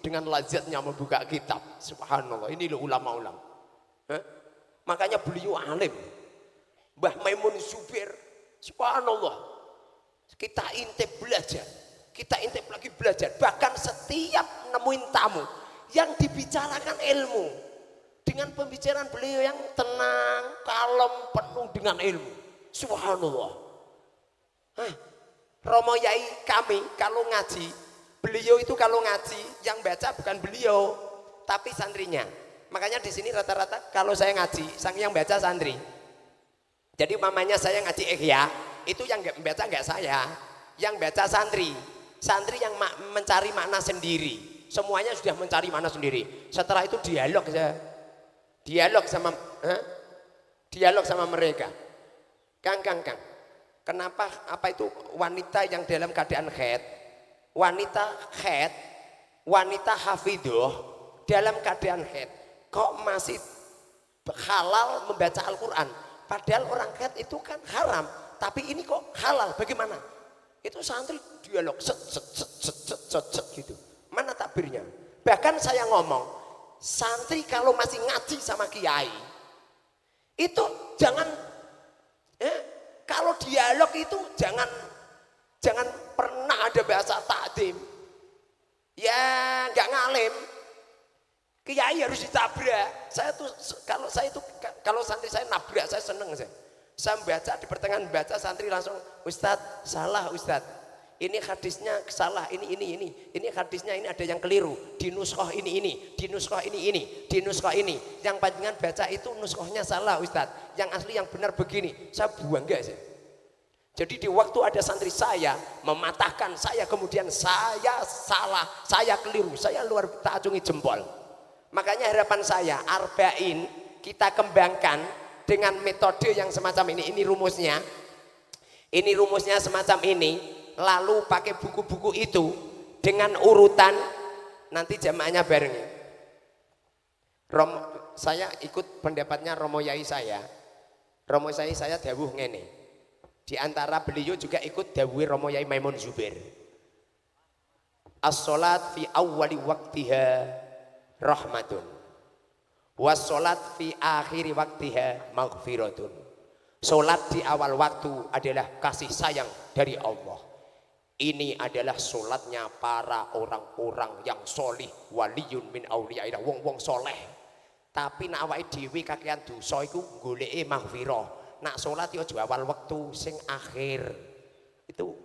dengan lazatnya membuka kitab. Subhanallah, ini loh ulama-ulama. Makanya beliau alim. Mbah Maimun Zubair, subhanallah, kita intip belajar, kita intip lagi belajar. Bahkan setiap nemuin tamu yang dibicarakan ilmu, dengan pembicaraan beliau yang tenang, kalem, penuh dengan ilmu. Subhanallah. Romo Yai kami kalau ngaji, beliau itu kalau ngaji yang baca bukan beliau, tapi santrinya. Makanya di sini rata-rata kalau saya ngaji, yang baca santri. Jadi mamanya saya ngaji Ihya, itu yang baca enggak saya, yang baca santri. Santri yang mencari makna sendiri. Semuanya sudah mencari makna sendiri. Setelah itu dialog sama mereka. Kang, kenapa apa itu wanita yang dalam keadaan haid, wanita hafidhoh dalam keadaan haid kok masih halal membaca Al-Quran? Padahal orang haid itu kan haram, tapi ini kok halal, bagaimana? Itu santri dialog set gitu. Mana takbirnya? Bahkan saya ngomong, santri kalau masih ngaji sama kiai, itu jangan kalau dialog itu jangan pernah ada bahasa takdim. Ya nggak ngalim. Kiai harus ditabrak. Kalau santri saya nabrak, saya seneng saya. Saya membaca di pertengahan baca, santri langsung, Ustadz salah Ustadz, ini hadisnya salah, ini hadisnya ini ada yang keliru, di nuskhoh ini, di nuskhoh ini, di nuskhoh ini, yang panjangan baca itu nuskhohnya salah Ustadz, yang asli yang benar begini. Saya buang enggak saya. Jadi di waktu ada santri saya mematahkan saya, kemudian saya salah, saya keliru, saya luar tak acungi jempol. Makanya harapan saya arba'in kita kembangkan dengan metode yang semacam ini. Ini rumusnya semacam ini. Lalu pakai buku-buku itu dengan urutan, nanti jamaahnya bareng. Saya ikut pendapatnya Romo Yai saya. Romo Yai saya dawuh ngene. Di antara beliau juga ikut dawuh Romo Yai Maimun Zubair. As-sholat fi awwali waqtiha rahmatun. Wassolat fi akhiri waktiha maghfiratun. Solat di awal waktu adalah kasih sayang dari Allah. Ini adalah solatnya para orang-orang yang solih, waliyun min awliyaillah, wong-wong soleh. Tapi nak awake dhewe kakean dosa iku goleke maghfirah. Nak solat yo aja awal waktu, sing akhir. Itu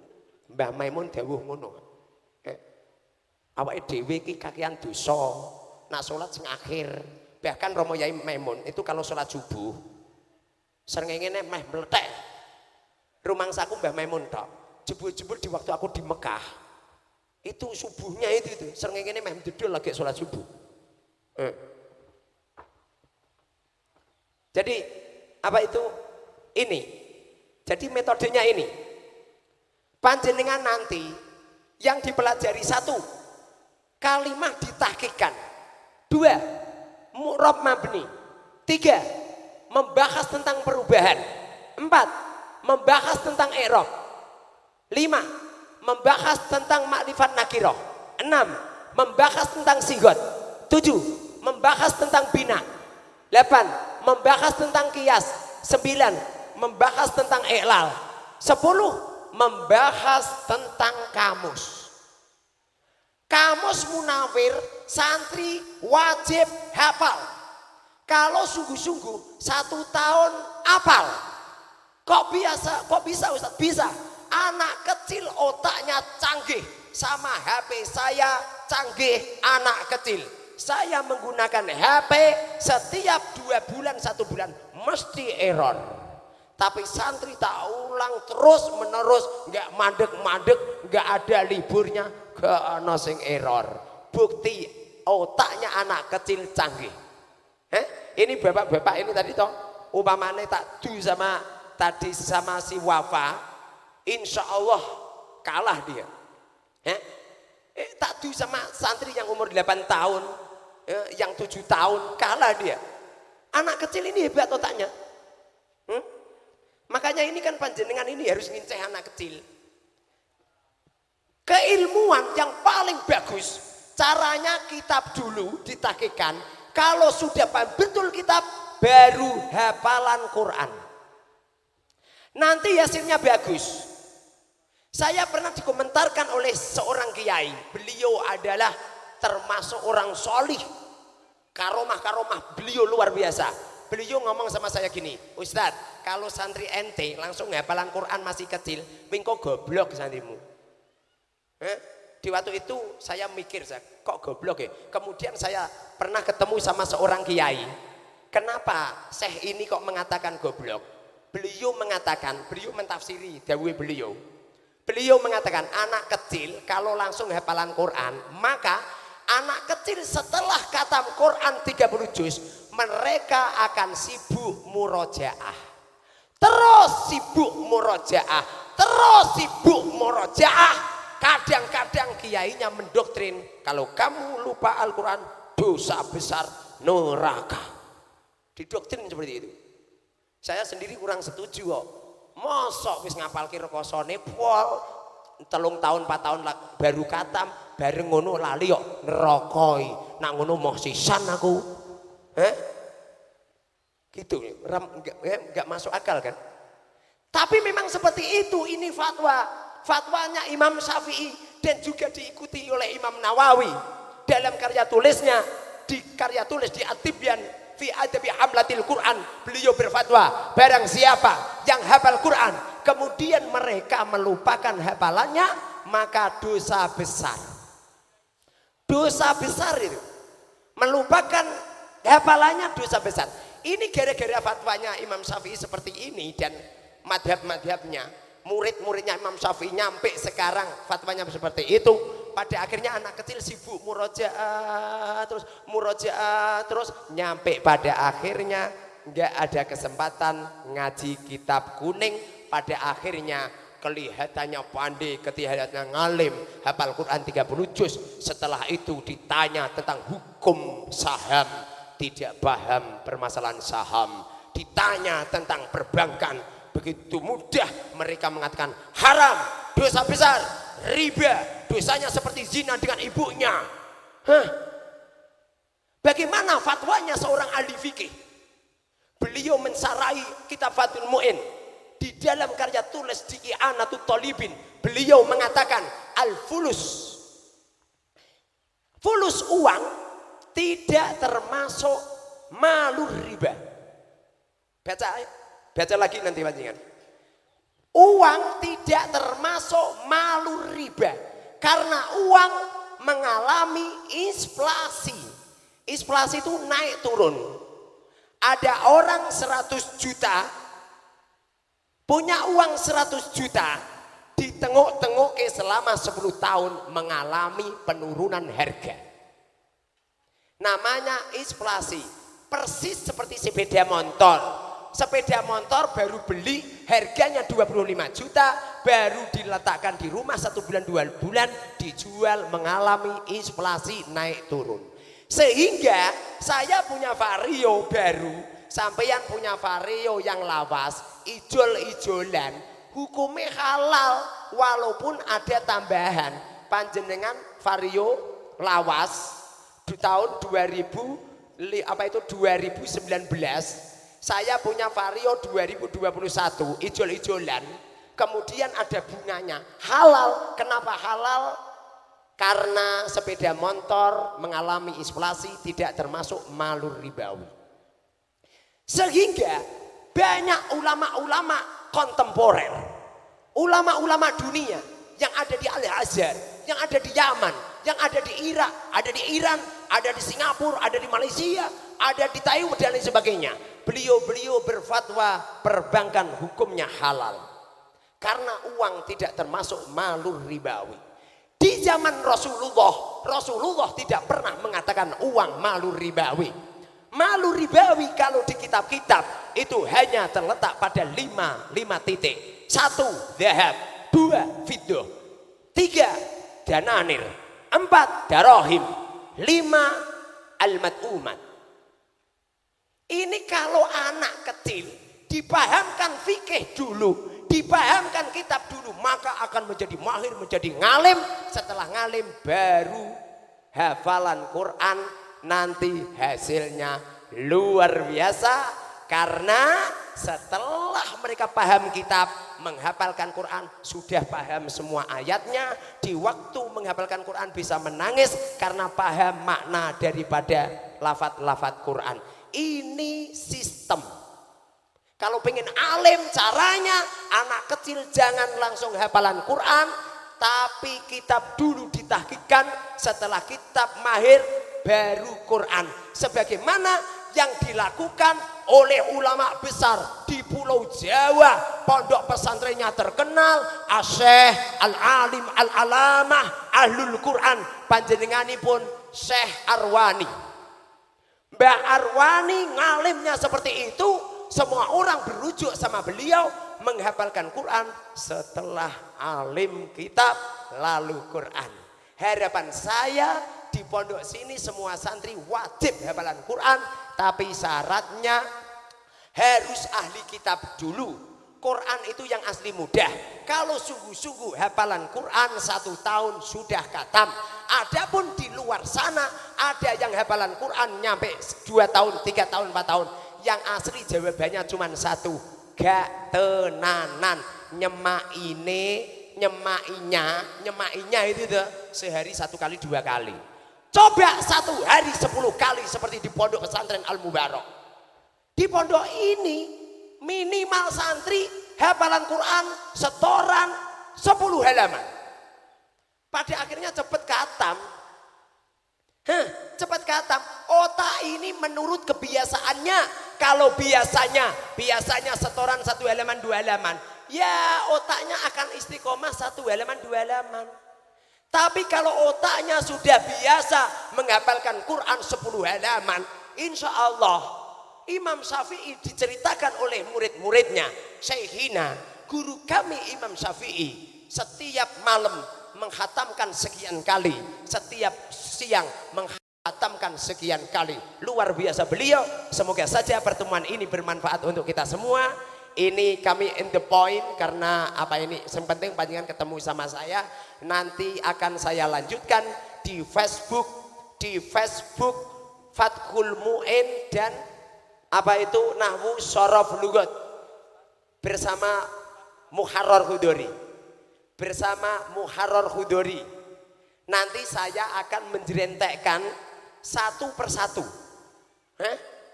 Mbah Maimun dawuh ngono. Awake dhewe iki kakean dosa, nak solat sing akhir. Bahkan Romo Yai Maimun itu kalau sholat subuh srengenge meh meletek. Rumangsaku Mbah Maimun tok. Jebul-jebul di waktu aku di Mekah. Itu subuhnya itu srengenge meh ndedol lagi sholat subuh. Jadi apa itu? Ini. Jadi metodenya ini. Panjenengan nanti yang dipelajari 1, kalimah ditahqiqkan. 2, mu'rab mabni. 3, membahas tentang perubahan. 4, membahas tentang i'rab. 5, membahas tentang makrifat nakirah. 6, membahas tentang sigot. 7, membahas tentang bina. 8, membahas tentang qiyas. 9, membahas tentang i'lal. 10, membahas tentang kamus. Kamus Munawir santri wajib hafal. Kalau sungguh-sungguh 1 tahun hafal. Kok bisa Ustaz? Bisa. Anak kecil otaknya canggih. Sama HP saya canggih anak kecil. Saya menggunakan HP setiap 2 bulan 1 bulan mesti error. Tapi santri tak ulang terus menerus, nggak mandek-mandek, nggak ada liburnya, gak ana sing error. Bukti otaknya anak kecil canggih. Ini bapak-bapak ini tadi toh, umpamanya tak du sama tadi sama si Wafa, insya Allah kalah dia. Tak du sama santri yang umur 8 tahun, yang 7 tahun kalah dia. Anak kecil ini hebat otaknya. Makanya ini kan panjenengan ini harus nginceh anak kecil. Keilmuan yang paling bagus, caranya kitab dulu ditahqiqkan. Kalau sudah paham betul kitab, baru hafalan Quran. Nanti hasilnya bagus. Saya pernah dikomentarkan oleh seorang kiai. Beliau adalah termasuk orang solih. Karomah-karomah beliau luar biasa. Beliau ngomong sama saya gini, Ustadz, kalau santri ente langsung hafalan Quran masih kecil, wingko goblok santrimu. Di waktu itu saya mikir, kok goblok ya? Kemudian saya pernah ketemu sama seorang kiai. Kenapa Syekh ini kok mengatakan goblok? Beliau mengatakan, beliau mentafsiri dawuh beliau. Beliau mengatakan anak kecil kalau langsung hafalan Quran, maka anak kecil setelah khatam Quran 30 juz, mereka akan sibuk murojaah. Terus sibuk murojaah, terus sibuk murojaah. Kadang-kadang kiainya mendoktrin, kalau kamu lupa Al-Quran, dosa besar neraka. Didoktrin seperti itu. Saya sendiri kurang setuju kok. Mosok wis ngapalke rekosone pol 3 tahun 4 tahun baru katam, bareng ngono lali kok nerokoi. Nak ngono mau sisan aku. Gitu, enggak masuk akal kan? Tapi memang seperti itu, ini fatwanya Imam Syafi'i dan juga diikuti oleh Imam Nawawi dalam karya tulisnya, di karya tulis di At-Tibyan fi Adabi Hamlatil Quran, beliau berfatwa, barang siapa yang hafal Quran kemudian mereka melupakan hafalannya, maka dosa besar. Dosa besar itu. Melupakan hafalannya dosa besar. Ini gara-gara fatwanya Imam Syafi'i seperti ini dan madhab-madhabnya, murid-muridnya Imam Syafi'i nyampe sekarang fatwanya seperti itu. Pada akhirnya anak kecil sibuk murojaah terus nyampe pada akhirnya nggak ada kesempatan ngaji kitab kuning. Pada akhirnya kelihatannya pandai, kelihatannya ngalim, hafal Quran 30 juz. Setelah itu ditanya tentang hukum saham, tidak paham permasalahan saham. Ditanya tentang perbankan, begitu mudah mereka mengatakan haram, dosa besar, riba, dosanya seperti zina dengan ibunya. Bagaimana fatwanya seorang ahli fikih? Beliau mensarai kitab Fathul Mu'in. Di dalam karya tulis di I'anatul Talibin, beliau mengatakan al-fulus, fulus uang tidak termasuk malur riba. Baca lagi nanti panjenengan. Uang tidak termasuk malur riba karena uang mengalami inflasi. Inflasi itu naik turun. Ada orang 100 juta punya uang 100 juta, ditengok-tengok selama 10 tahun mengalami penurunan harga. Namanya inflasi. Persis seperti sepeda motor. Sepeda motor baru beli harganya 25 juta, baru diletakkan di rumah 1 bulan 2 bulan dijual, mengalami inflasi naik turun. Sehingga saya punya Vario baru, sampeyan punya Vario yang lawas, ijol-ijolan, hukumnya halal walaupun ada tambahan. Panjenengan Vario lawas di tahun 2019, saya punya Vario 2021 ijol-ijolan, kemudian ada bunganya. Halal. Kenapa halal? Karena sepeda motor mengalami inflasi, tidak termasuk malur ribawi. Sehingga banyak ulama-ulama kontemporer, ulama-ulama dunia yang ada di Al-Azhar, yang ada di Yaman, yang ada di Irak, ada di Iran, ada di Singapura, ada di Malaysia, ada di Taiwan dan lain sebagainya. Beliau berfatwa perbankan hukumnya halal karena uang tidak termasuk malur ribawi. Di zaman Rasulullah tidak pernah mengatakan uang malur ribawi. Malur ribawi kalau di kitab-kitab itu hanya terletak pada 5 titik. 1 zahab, 2 fiddah, 3 dananir, 4 darahim, 5 al-mat'umat. Ini kalau anak kecil dipahamkan fikih dulu, dipahamkan kitab dulu, maka akan menjadi mahir, menjadi ngalim. Setelah ngalim baru hafalan Quran, nanti hasilnya luar biasa. Karena setelah mereka paham kitab, menghafalkan Quran, sudah paham semua ayatnya. Di waktu menghafalkan Quran bisa menangis karena paham makna daripada lafaz-lafaz Quran. Ini sistem. Kalau pengen alim, caranya anak kecil jangan langsung hafalan Quran, tapi kitab dulu ditahqiqkan. Setelah kitab mahir baru Quran. Sebagaimana yang dilakukan oleh ulama besar di Pulau Jawa, pondok pesantrennya terkenal, Asy-Syaikh Al-Alim Al-Alamah Ahlul Quran, panjenenganipun Syekh Arwani. Mbak Arwani ngalimnya seperti itu, semua orang berujuk sama beliau, menghafalkan Quran setelah alim kitab lalu Quran. Harapan saya di pondok sini semua santri wajib hafalan Quran, tapi syaratnya harus ahli kitab dulu. Quran itu yang asli mudah. Kalau sungguh-sungguh hafalan Quran 1 tahun sudah khatam. Adapun di luar sana ada yang hafalan Quran nyampe 2 tahun, 3 tahun, 4 tahun. Yang asli jawabannya cuma satu, gak tenanan. Nyemainya itu tuh sehari 1 kali 2 kali. Coba 1 hari 10 kali seperti di pondok pesantren Al Mubarak. Di pondok ini minimal santri hafalan Quran setoran 10 halaman. Pada akhirnya cepat khatam. Cepat khatam. Otak ini menurut kebiasaannya. Kalau biasanya setoran 1 halaman 2 halaman, ya otaknya akan istiqomah 1 halaman 2 halaman. Tapi kalau otaknya sudah biasa menghafalkan Quran 10 halaman, insya Allah Imam Syafi'i diceritakan oleh murid-muridnya, Syekhina, guru kami Imam Syafi'i, setiap malam menghatamkan sekian kali, setiap siang menghatamkan sekian kali. Luar biasa beliau. Semoga saja pertemuan ini bermanfaat untuk kita semua. Ini kami in the point karena apa ini, yang penting panjenengan ketemu sama saya. Nanti akan saya lanjutkan di Facebook Fathul Mu'in dan apa itu Nahwu Shorof Lugot bersama Muharrar Hudori. Nanti saya akan menjerentekkan satu persatu.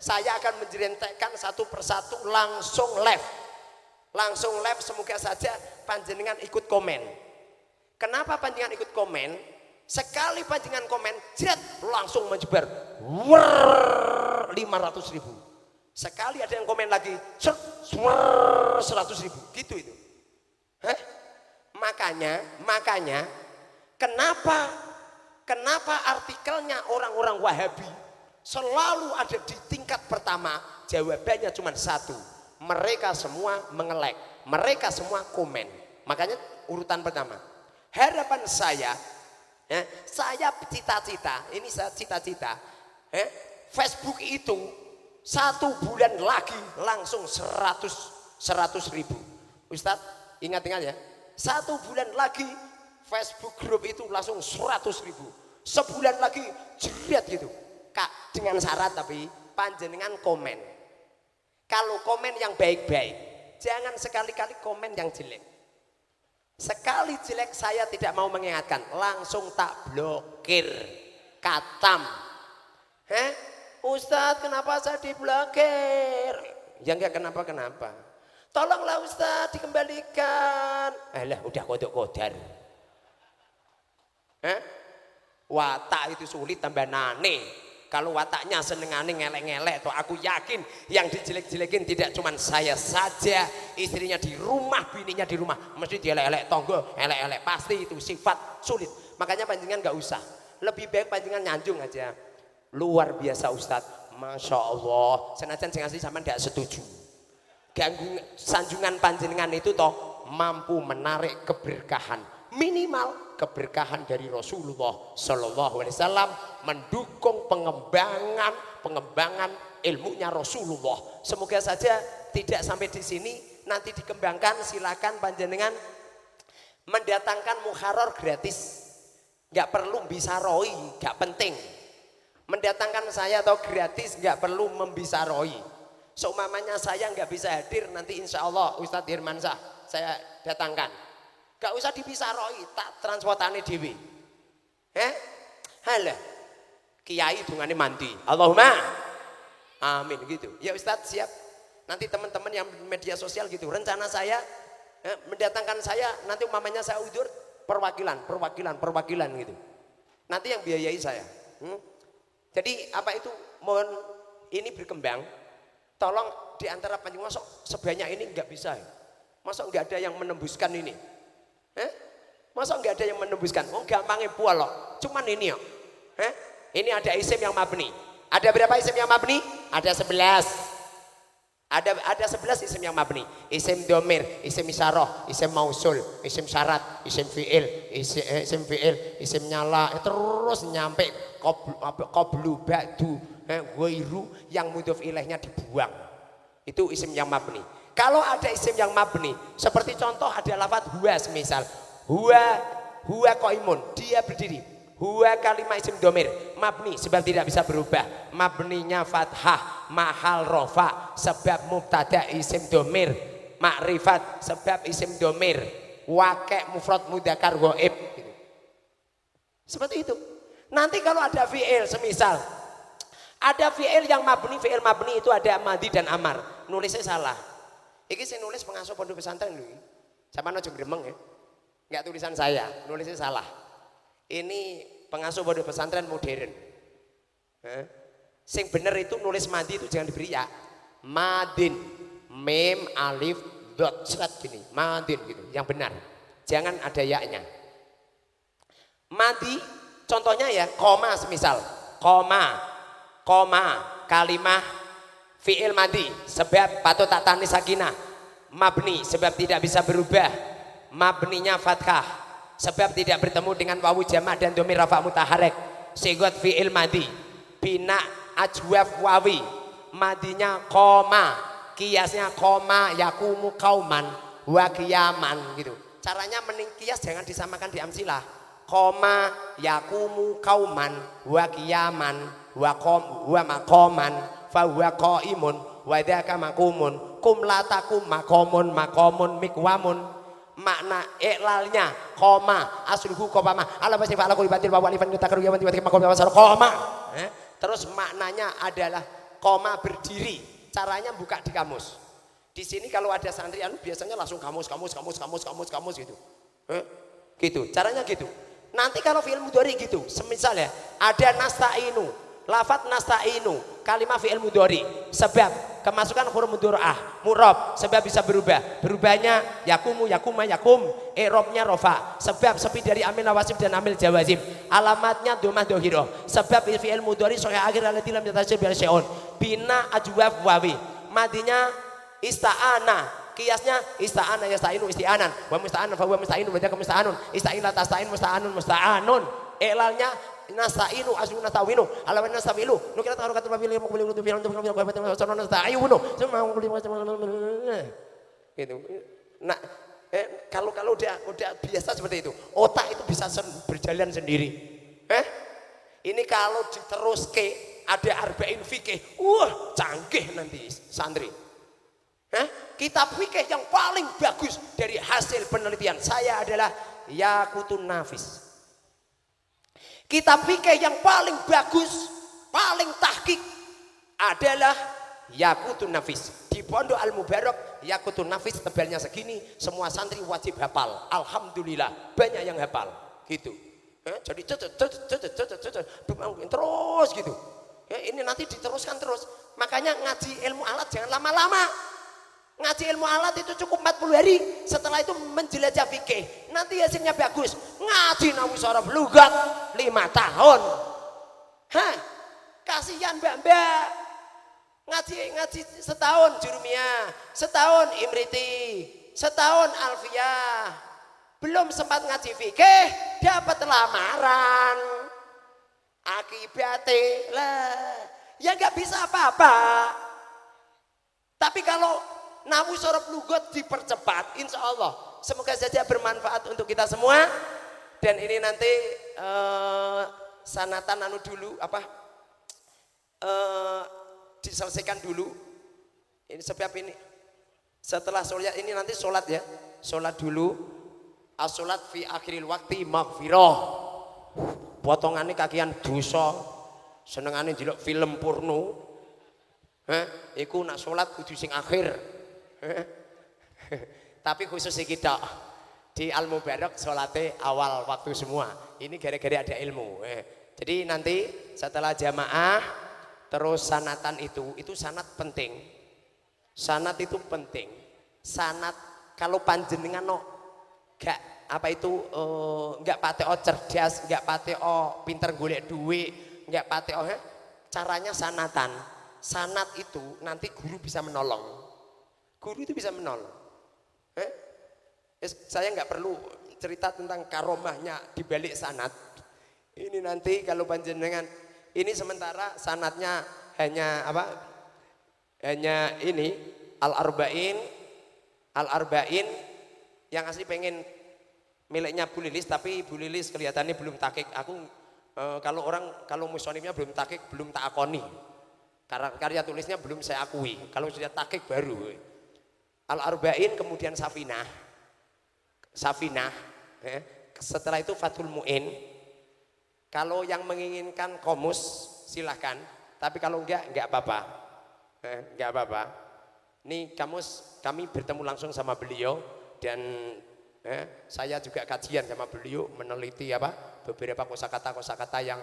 Saya akan menjerentekkan satu persatu langsung live. Semoga saja panjenengan ikut komen. Kenapa panjenengan ikut komen? Sekali panjenengan komen, jret langsung menyebar 500.000. Sekali ada yang komen lagi 100.000 gitu itu. Makanya kenapa artikelnya orang-orang Wahabi selalu ada di tingkat pertama? Jawabannya cuma satu, mereka semua mengelek, mereka semua komen. Makanya urutan pertama, harapan saya cita-cita, Facebook itu 1 bulan lagi langsung 100.000. Ustadz ingat-ingat ya, 1 bulan lagi Facebook group itu langsung 100.000. Sebulan lagi jeriat gitu. Kak, dengan syarat tapi panjenengan komen. Kalau komen yang baik-baik, jangan sekali-kali komen yang jelek. Sekali jelek saya tidak mau mengingatkan, langsung tak blokir, khatam. Ustadz kenapa saya diblokir? Ya enggak kenapa-kenapa. Tolonglah Ustadz dikembalikan. Alah udah kodok-kodar. Watak itu sulit tambah nane. Kalau wataknya senengane ngelek-ngelek tuh aku yakin yang dijelek-jelekin tidak cuma saya saja, istrinya di rumah, bininya di rumah, mesti dielek-elek tonggo, elek-elek, pasti itu sifat sulit. Makanya panjenengan nggak usah, lebih baik panjenengan nyanjung aja. Luar biasa Ustadz, Masya Allah. Senajan sing asli sampean tidak setuju. Ganggu sanjungan panjenengan itu toh mampu menarik keberkahan, minimal keberkahan dari Rasulullah Shallallahu Alaihi Wasallam, mendukung pengembangan ilmunya Rasulullah. Semoga saja tidak sampai di sini, nanti dikembangkan. Silakan panjenengan mendatangkan muharrar gratis, nggak perlu bisaroi, nggak penting. Mendatangkan saya atau gratis, nggak perlu membisaroi. Seumpamanya saya nggak bisa hadir, nanti insya Allah Ustadz Hirmansyah saya datangkan. Gak usah dibisaroi, tak transportane dewi. Halah, kiai dungane mandi. Allahumma amin gitu. Ya Ustadz siap. Nanti teman-teman yang media sosial gitu, rencana saya mendatangkan saya, nanti umpamanya saya udur perwakilan gitu. Nanti yang biayai saya. Jadi apa itu, mohon ini berkembang. Tolong diantara panjenengan masuk sebanyak ini nggak bisa. Masuk nggak ada yang menembuskan ini. Masa nggak ada yang menembuskan? Oh gampangnya pual loh. Cuman ini ya. Ini ada isim yang mabni. Ada berapa isim yang mabni? Ada 11. Ada 11 isim yang mabni. Isim domir, isim isyarah, isim mausul, isim syarat, isim fiil, isim nyala, terus nyampe qablu ba'du ghairu yang mudhof ilaihnya dibuang. Itu isim yang mabni. Kalau ada isim yang mabni, seperti contoh ada lafaz huwa semisal. Huwa qaimun, dia berdiri. Huwa kalimah isim domir, mabni sebab tidak bisa berubah. Mabninya fathah, mahal rofa sebab mubtada isim domir. Makrifat sebab isim domir. Waqi' mufrad mudzakkar ghaib. Gitu. Seperti itu. Nanti kalau ada fi'il semisal ada fi'il yang mabni, fi'il mabni itu ada madi dan amar. Nulisnya salah. Iki saya nulis pengasuh pondok pesantren dulu. Sama aja gremeng ya. Enggak tulisan saya, nulisnya salah. Ini pengasuh pondok pesantren modern. Sing bener itu nulis madi itu jangan diberi ya. Madin, mim, alif, dot, serat gini. Madin gitu, yang benar. Jangan ada ya-nya. Madi, contohnya ya, koma semisal. Koma, kalimah fi'il madi sebab patut tak tanis sakinah. Mabni sebab tidak bisa berubah. Mabninya fathah sebab tidak bertemu dengan wawu jamak dan dhamir rafa mutaharrik. Sigot fi'il madi bina ajwaf wawi. Madinya koma, kiasnya koma yakumu kauman wa qiyaman gitu. Caranya kias jangan disamakan di amsilah. Koma yakumu kauman wa qiyaman wa maqaman fa huwa qaimun wa dzaka maqumun kum latakum maqamun mikwamun. Makna iklalnya koma asluhu qama ala basi fa'ala qul batil wa alifan takaru ya wa maqam wa koma. Terus maknanya adalah koma berdiri. Caranya buka di kamus. Di sini kalau ada santri biasanya langsung kamus gitu. Gitu. Caranya gitu. Nanti kalau fi'il mudhari gitu, semisal ya, ada nasta'inu, lafadz nasta'inu, kalimat fi'il mudhari, sebab kemasukan huruf mudhari'ah, murab, sebab bisa berubah. Berubahnya yakumu, yakuma, yakum, i'rabnya rofa, sebab sepi dari amil nawasib dan amil jawazim. Alamatnya dhammah dhahirah, sebab fi'il mudhari sahih akhir allati lam yatasir bil syai'un. Bina ajwaf wawi. Madinya ista'ana. Kiasnya ista'ana yasta'inu isti'anan wa musta'anan fa huwa musta'inu wa dzaka musta'anun ista'in la tasta'in musta'anun musta'anun. I'lalnya nasta'inu aslu nasta'inu ala wa nasta'ilu nukirat harokat babil muqbil tu fi'il untuk nasta'inu gitu. Nah, kalau udah biasa seperti itu, otak itu bisa berjalan sendiri. Ini kalau diteruske ada arba'in fikih, wah canggih nanti santri. Kitab fikih yang paling bagus dari hasil penelitian saya adalah Yaqutun Nafis. Kitab fikih yang paling bagus, paling tahqiq adalah Yaqutun Nafis. Di Pondok Al Mubarak Yaqutun Nafis tebalnya segini, semua santri wajib hafal. Alhamdulillah banyak yang hafal gitu. Jadi terus gitu. Ini nanti diteruskan terus. Makanya ngaji ilmu alat jangan lama-lama. Ngaji ilmu alat itu cukup 40 hari. Setelah itu menjelajah fikih. Nanti hasilnya bagus. Ngaji nahwu sharaf lugat 5 tahun. Kasihan mbak-mbak. Ngaji setahun jurumiyah, setahun imriti, setahun alfiyah. Belum sempat ngaji fikih, dapat lamaran. Akibatnya lah, ya nggak bisa apa-apa. Tapi kalau nahwu sharaf lugat dipercepat, insya Allah semoga saja bermanfaat untuk kita semua. Dan ini nanti sanatan dulu diselesaikan dulu. Ini sebab ini setelah sholat ini nanti sholat ya, sholat dulu. As-sholat fi akhiril waktu maghfirah. Potongannya kakian dosa, senengane ndelok film porno. Iku nak sholat kudu sing akhir. Tapi khusus kita di Al Mubarak sholatnya awal waktu semua. Ini gara-gara ada ilmu. Jadi nanti setelah jamaah terus sanatan itu sanat penting. Sanat itu penting. Sanat kalau panjenengan gak gak pateo cerdas, gak pateo pinter golek duit, gak pateo caranya sanatan. Sanat itu nanti guru bisa menolong. Guru itu bisa menolong. Saya nggak perlu cerita tentang karomahnya di balik sanat. Ini nanti kalau panjenengan ini sementara sanatnya hanya ini al-arba'in Al-Arba'in yang asli pengen miliknya Bu Lilis, tapi Bu Lilis kelihatannya belum takik. Aku kalau musonimnya belum takik, belum tak akoni. Karena karya tulisnya belum saya akui. Kalau sudah takik baru. Al-Arba'in kemudian Safinah. Setelah itu Fathul Mu'in. Kalau yang menginginkan komus silahkan. Tapi kalau enggak apa-apa. Enggak apa-apa. Ini kamus kami bertemu langsung sama beliau dan saya juga kajian sama beliau meneliti beberapa kosakata yang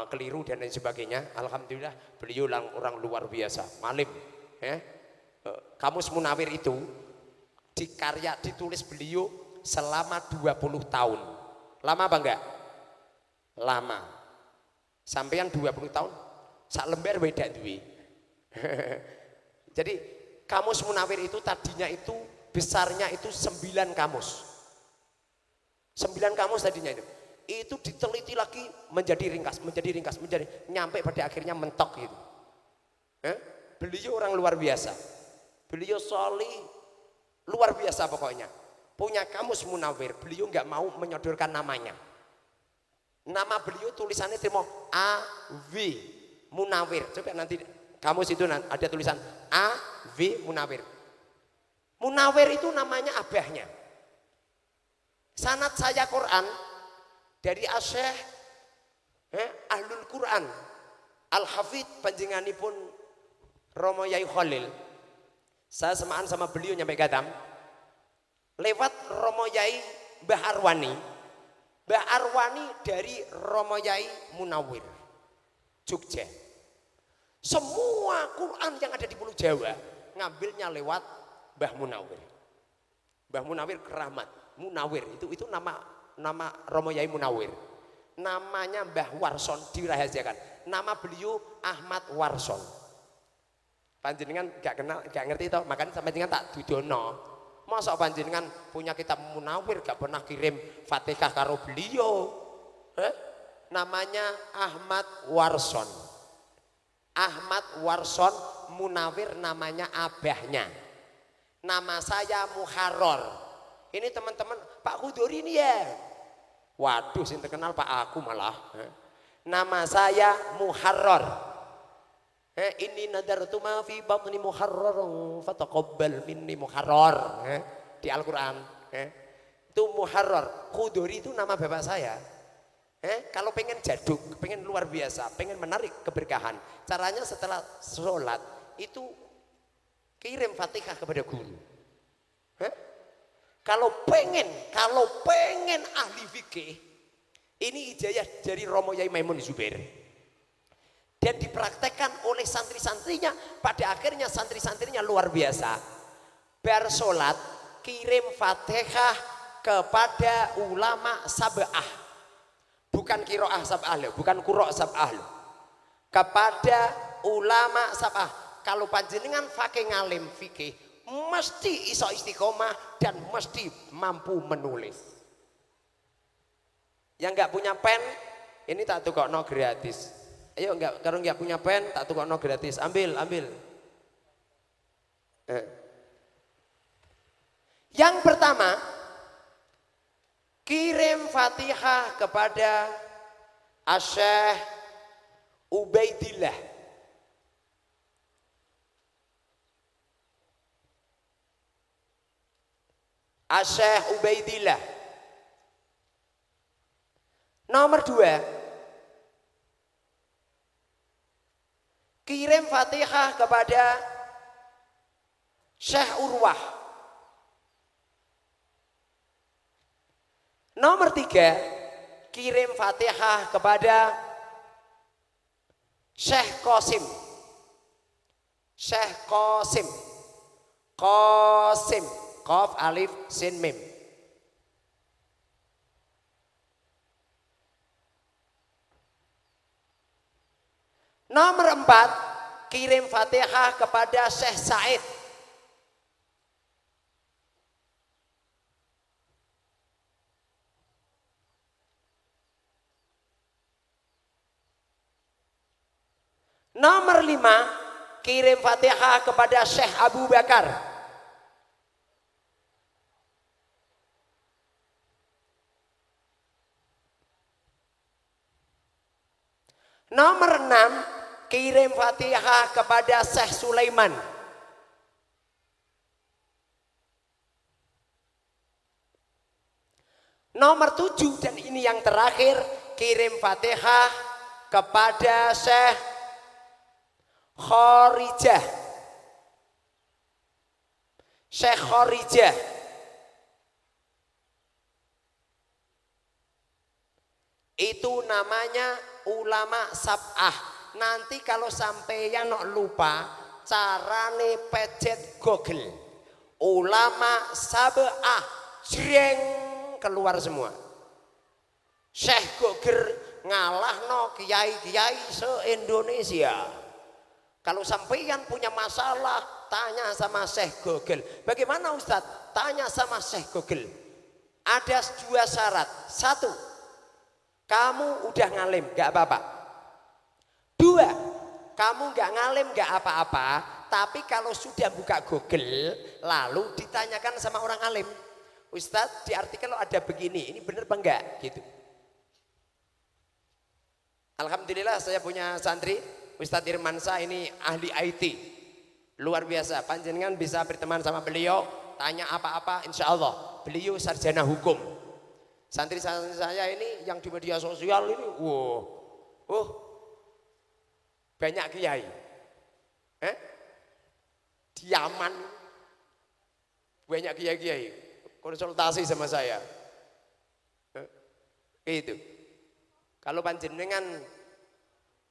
keliru dan lain sebagainya. Alhamdulillah beliau orang luar biasa, malim. Kamus Munawir itu ditulis beliau selama 20 tahun. Lama apa enggak? Lama. Sampean 20 tahun sak lembar beda duwe. Jadi kamus Munawir itu tadinya itu besarnya itu 9 kamus. 9 kamus tadinya itu. Itu diteliti lagi menjadi ringkas, nyampe pada akhirnya mentok gitu. Beliau orang luar biasa. Beliau solih luar biasa pokoknya. Punya kamus Munawir, beliau nggak mau menyodorkan namanya. Nama beliau tulisannya terima A.W. Munawir. Coba nanti kamus itu ada tulisan A.W. Munawir. Munawir itu namanya abahnya. Sanad saya Quran dari Asyikh Ahlul Quran Al-Hafidh panjenenganipun Romo Yai Khalil. Saya semaan sama beliau nyampe Gadam. Lewat Romo Yai Mbah Arwani. Mbah Arwani dari Romo Yai Munawir Jogja. Semua Quran yang ada di Pulau Jawa ngambilnya lewat Mbah Munawir. Mbah Munawir keramat. Munawir itu nama Romo Yai Munawir. Namanya Mbah Warson dirahasiakan. Nama beliau Ahmad Warson. Panjenengan gak kenal, gak ngerti toh, makanya sampai dengan tak dudono. Masa panjenengan punya kitab Munawir gak pernah kirim Fatihah karo beliau. Namanya Ahmad Warson. Ahmad Warson Munawir namanya abahnya. Nama saya Muharrar. Ini teman-teman Pak Kudori ini ya. Waduh, sing terkenal Pak aku malah. Nama saya Muharrar. Ini nadartu ma fi batni Muharrar fataqabbal minni Muharrar. Di Al-Qur'an. Itu Muharrar. Kudori itu nama bapak saya. Kalau pengen jaduk, pengen luar biasa, pengen menarik keberkahan, caranya setelah sholat itu kirim Fatihah kepada guru. Kalau pengen ahli fikih, ini ijazah dari Romo Yai Maimun Zubair. Dan dipraktekkan oleh santri-santrinya, pada akhirnya santri-santrinya luar biasa. Bar sholat kirim Fatihah kepada ulama sab'ah. Bukan kiro'ah sab'ah loh, bukan kurok sab'ah loh. Kepada ulama sab'ah. Kalau panjenengan fakih ngalim fikih, mesti iso istiqomah dan mesti mampu menulis. Yang nggak punya pen, ini tak tukokno gratis. Ayo kalau nggak punya pen, tak tukokno gratis. Ambil. Yang pertama, kirim Fatihah kepada Asyikh Ubaidillah. Asyikh Ubaidillah. Nomor 2, kirim Fatihah kepada Syekh Urwah. Nomor 3, kirim Fatihah kepada Syekh Qasim. Syekh Qasim. Qasim. Qaf alif sin mim. Nomor 4, kirim Fatihah kepada Syekh Said. Nomor 5, kirim Fatihah kepada Syekh Abu Bakar. Nomor 6, kirim Fatihah kepada Syekh Sulaiman. Nomor 7 dan ini yang terakhir, kirim Fatihah kepada Syekh Khorijah. Syekh Khorijah. Itu namanya ulama sab'ah. Nanti kalau sampeyan lupa carane pejet Google. Ulama sab'ah, jreng keluar semua. Syekh Google ngalahno kiai-kiai se-Indonesia. Kalau sampeyan punya masalah, tanya sama Syekh Google. Bagaimana Ustadz? Tanya sama Syekh Google. Ada 2 syarat. 1, kamu udah ngalim, gak apa-apa. 2, kamu gak ngalim, gak apa-apa. Tapi kalau sudah buka Google, lalu ditanyakan sama orang alim. Ustadz, di artikel ada begini, ini bener apa enggak? Gitu. Alhamdulillah saya punya santri, Ustadz Irmansyah ini ahli IT. Luar biasa, panjenengan bisa berteman sama beliau, tanya apa-apa insya Allah. Beliau sarjana hukum. Santri saya ini yang di media sosial ini, banyak kiai. Di Yaman, banyak kiai-kiai konsultasi sama saya. Itu. Kalau panjenengan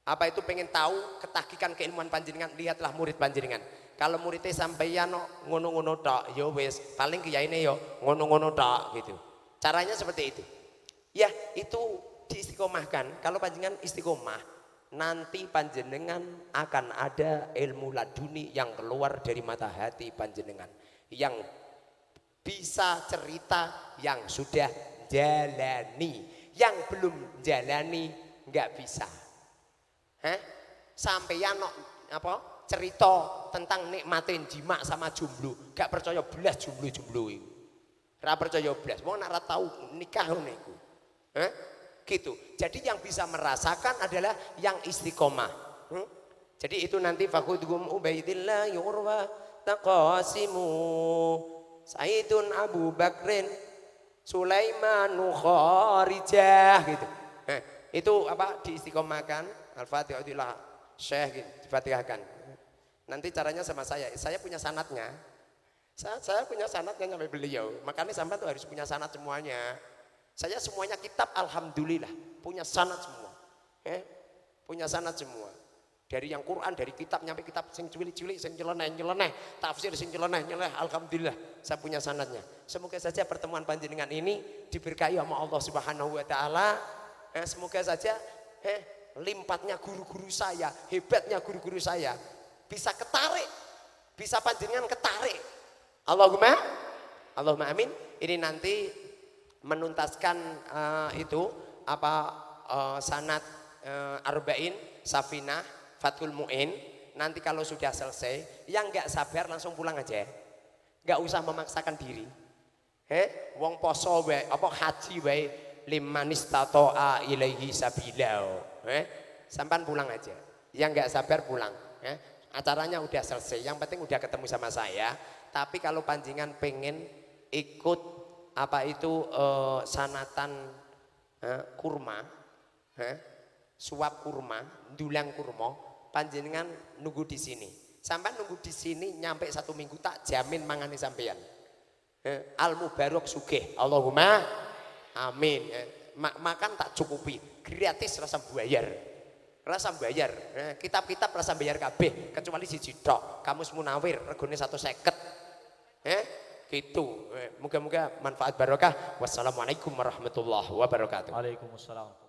apa itu pengen tahu ketakikan keilmuan panjenengan, lihatlah murid panjenengan. Kalau muridnya sampeyan ngono-ngono tok, ya wis, paling kiyaine ya ngono-ngono tok gitu. Caranya seperti itu. Ya, itu diistiqomahkan. Kalau panjenengan istiqomah, nanti panjenengan akan ada ilmu laduni yang keluar dari mata hati panjenengan, yang bisa cerita yang sudah jalani. Yang belum jalani nggak bisa. Sampeyan apa cerita tentang nikmatin jima sama jomblo, gak percaya belas jomblo itu. Ra percaya belas, mau nak tahu nikah niku. Gitu. Jadi yang bisa merasakan adalah yang istiqomah. Jadi itu nanti fakudhum Ubaidillah yurwa taqasimu Saidun Abu Bakrin Sulaiman Khorijah gitu. Itu apa diistiqomahkan, Al-Fatihah Syekh gitu, difatihahkan. Nanti caranya sama saya punya sanadnya. Saya punya sanadnya sampai beliau. Makanya sampai tuh harus punya sanad semuanya. Saya semuanya kitab alhamdulillah punya sanad semua. Punya sanad semua. Dari yang Quran, dari kitab nyampe kitab sing cilik-cilik, sing nyeleneh, tafsir sing nyeleneh, alhamdulillah saya punya sanadnya. Semoga saja pertemuan panjenengan ini diberkahi sama Allah Subhanahu wa taala. Semoga saja limpatnya guru-guru saya, hebatnya guru-guru saya bisa ketarik, bisa panjenengan ketarik. Allahumma amin. Ini nanti menuntaskan itu apa sanad arba'in, safinah, Fathul Mu'in. Nanti kalau sudah selesai, yang nggak sabar langsung pulang aja, nggak usah memaksakan diri. Wong poso wae, apa haji wae, liman istata'a ilaihi sabila. Sampan pulang aja. Yang nggak sabar pulang. Acaranya udah selesai, yang penting udah ketemu sama saya. Tapi kalau panjenengan pengen ikut apa itu sanatan kurma, suap kurma, dulang kurma, panjenengan nunggu di sini. Sampai nunggu di sini nyampe 1 minggu tak jamin mangani sampean. Al mubarak sugih. Allahumma amin. Makan tak cukupi, gratis rasa bayar. Rasa bayar. Kitab-kitab rasa bayar kabeh kecuali siji tok. Kamus Munawir regane 150. Gitu. Moga-moga manfaat barokah. Wassalamualaikum warahmatullahi wabarakatuh. Waalaikumsalam.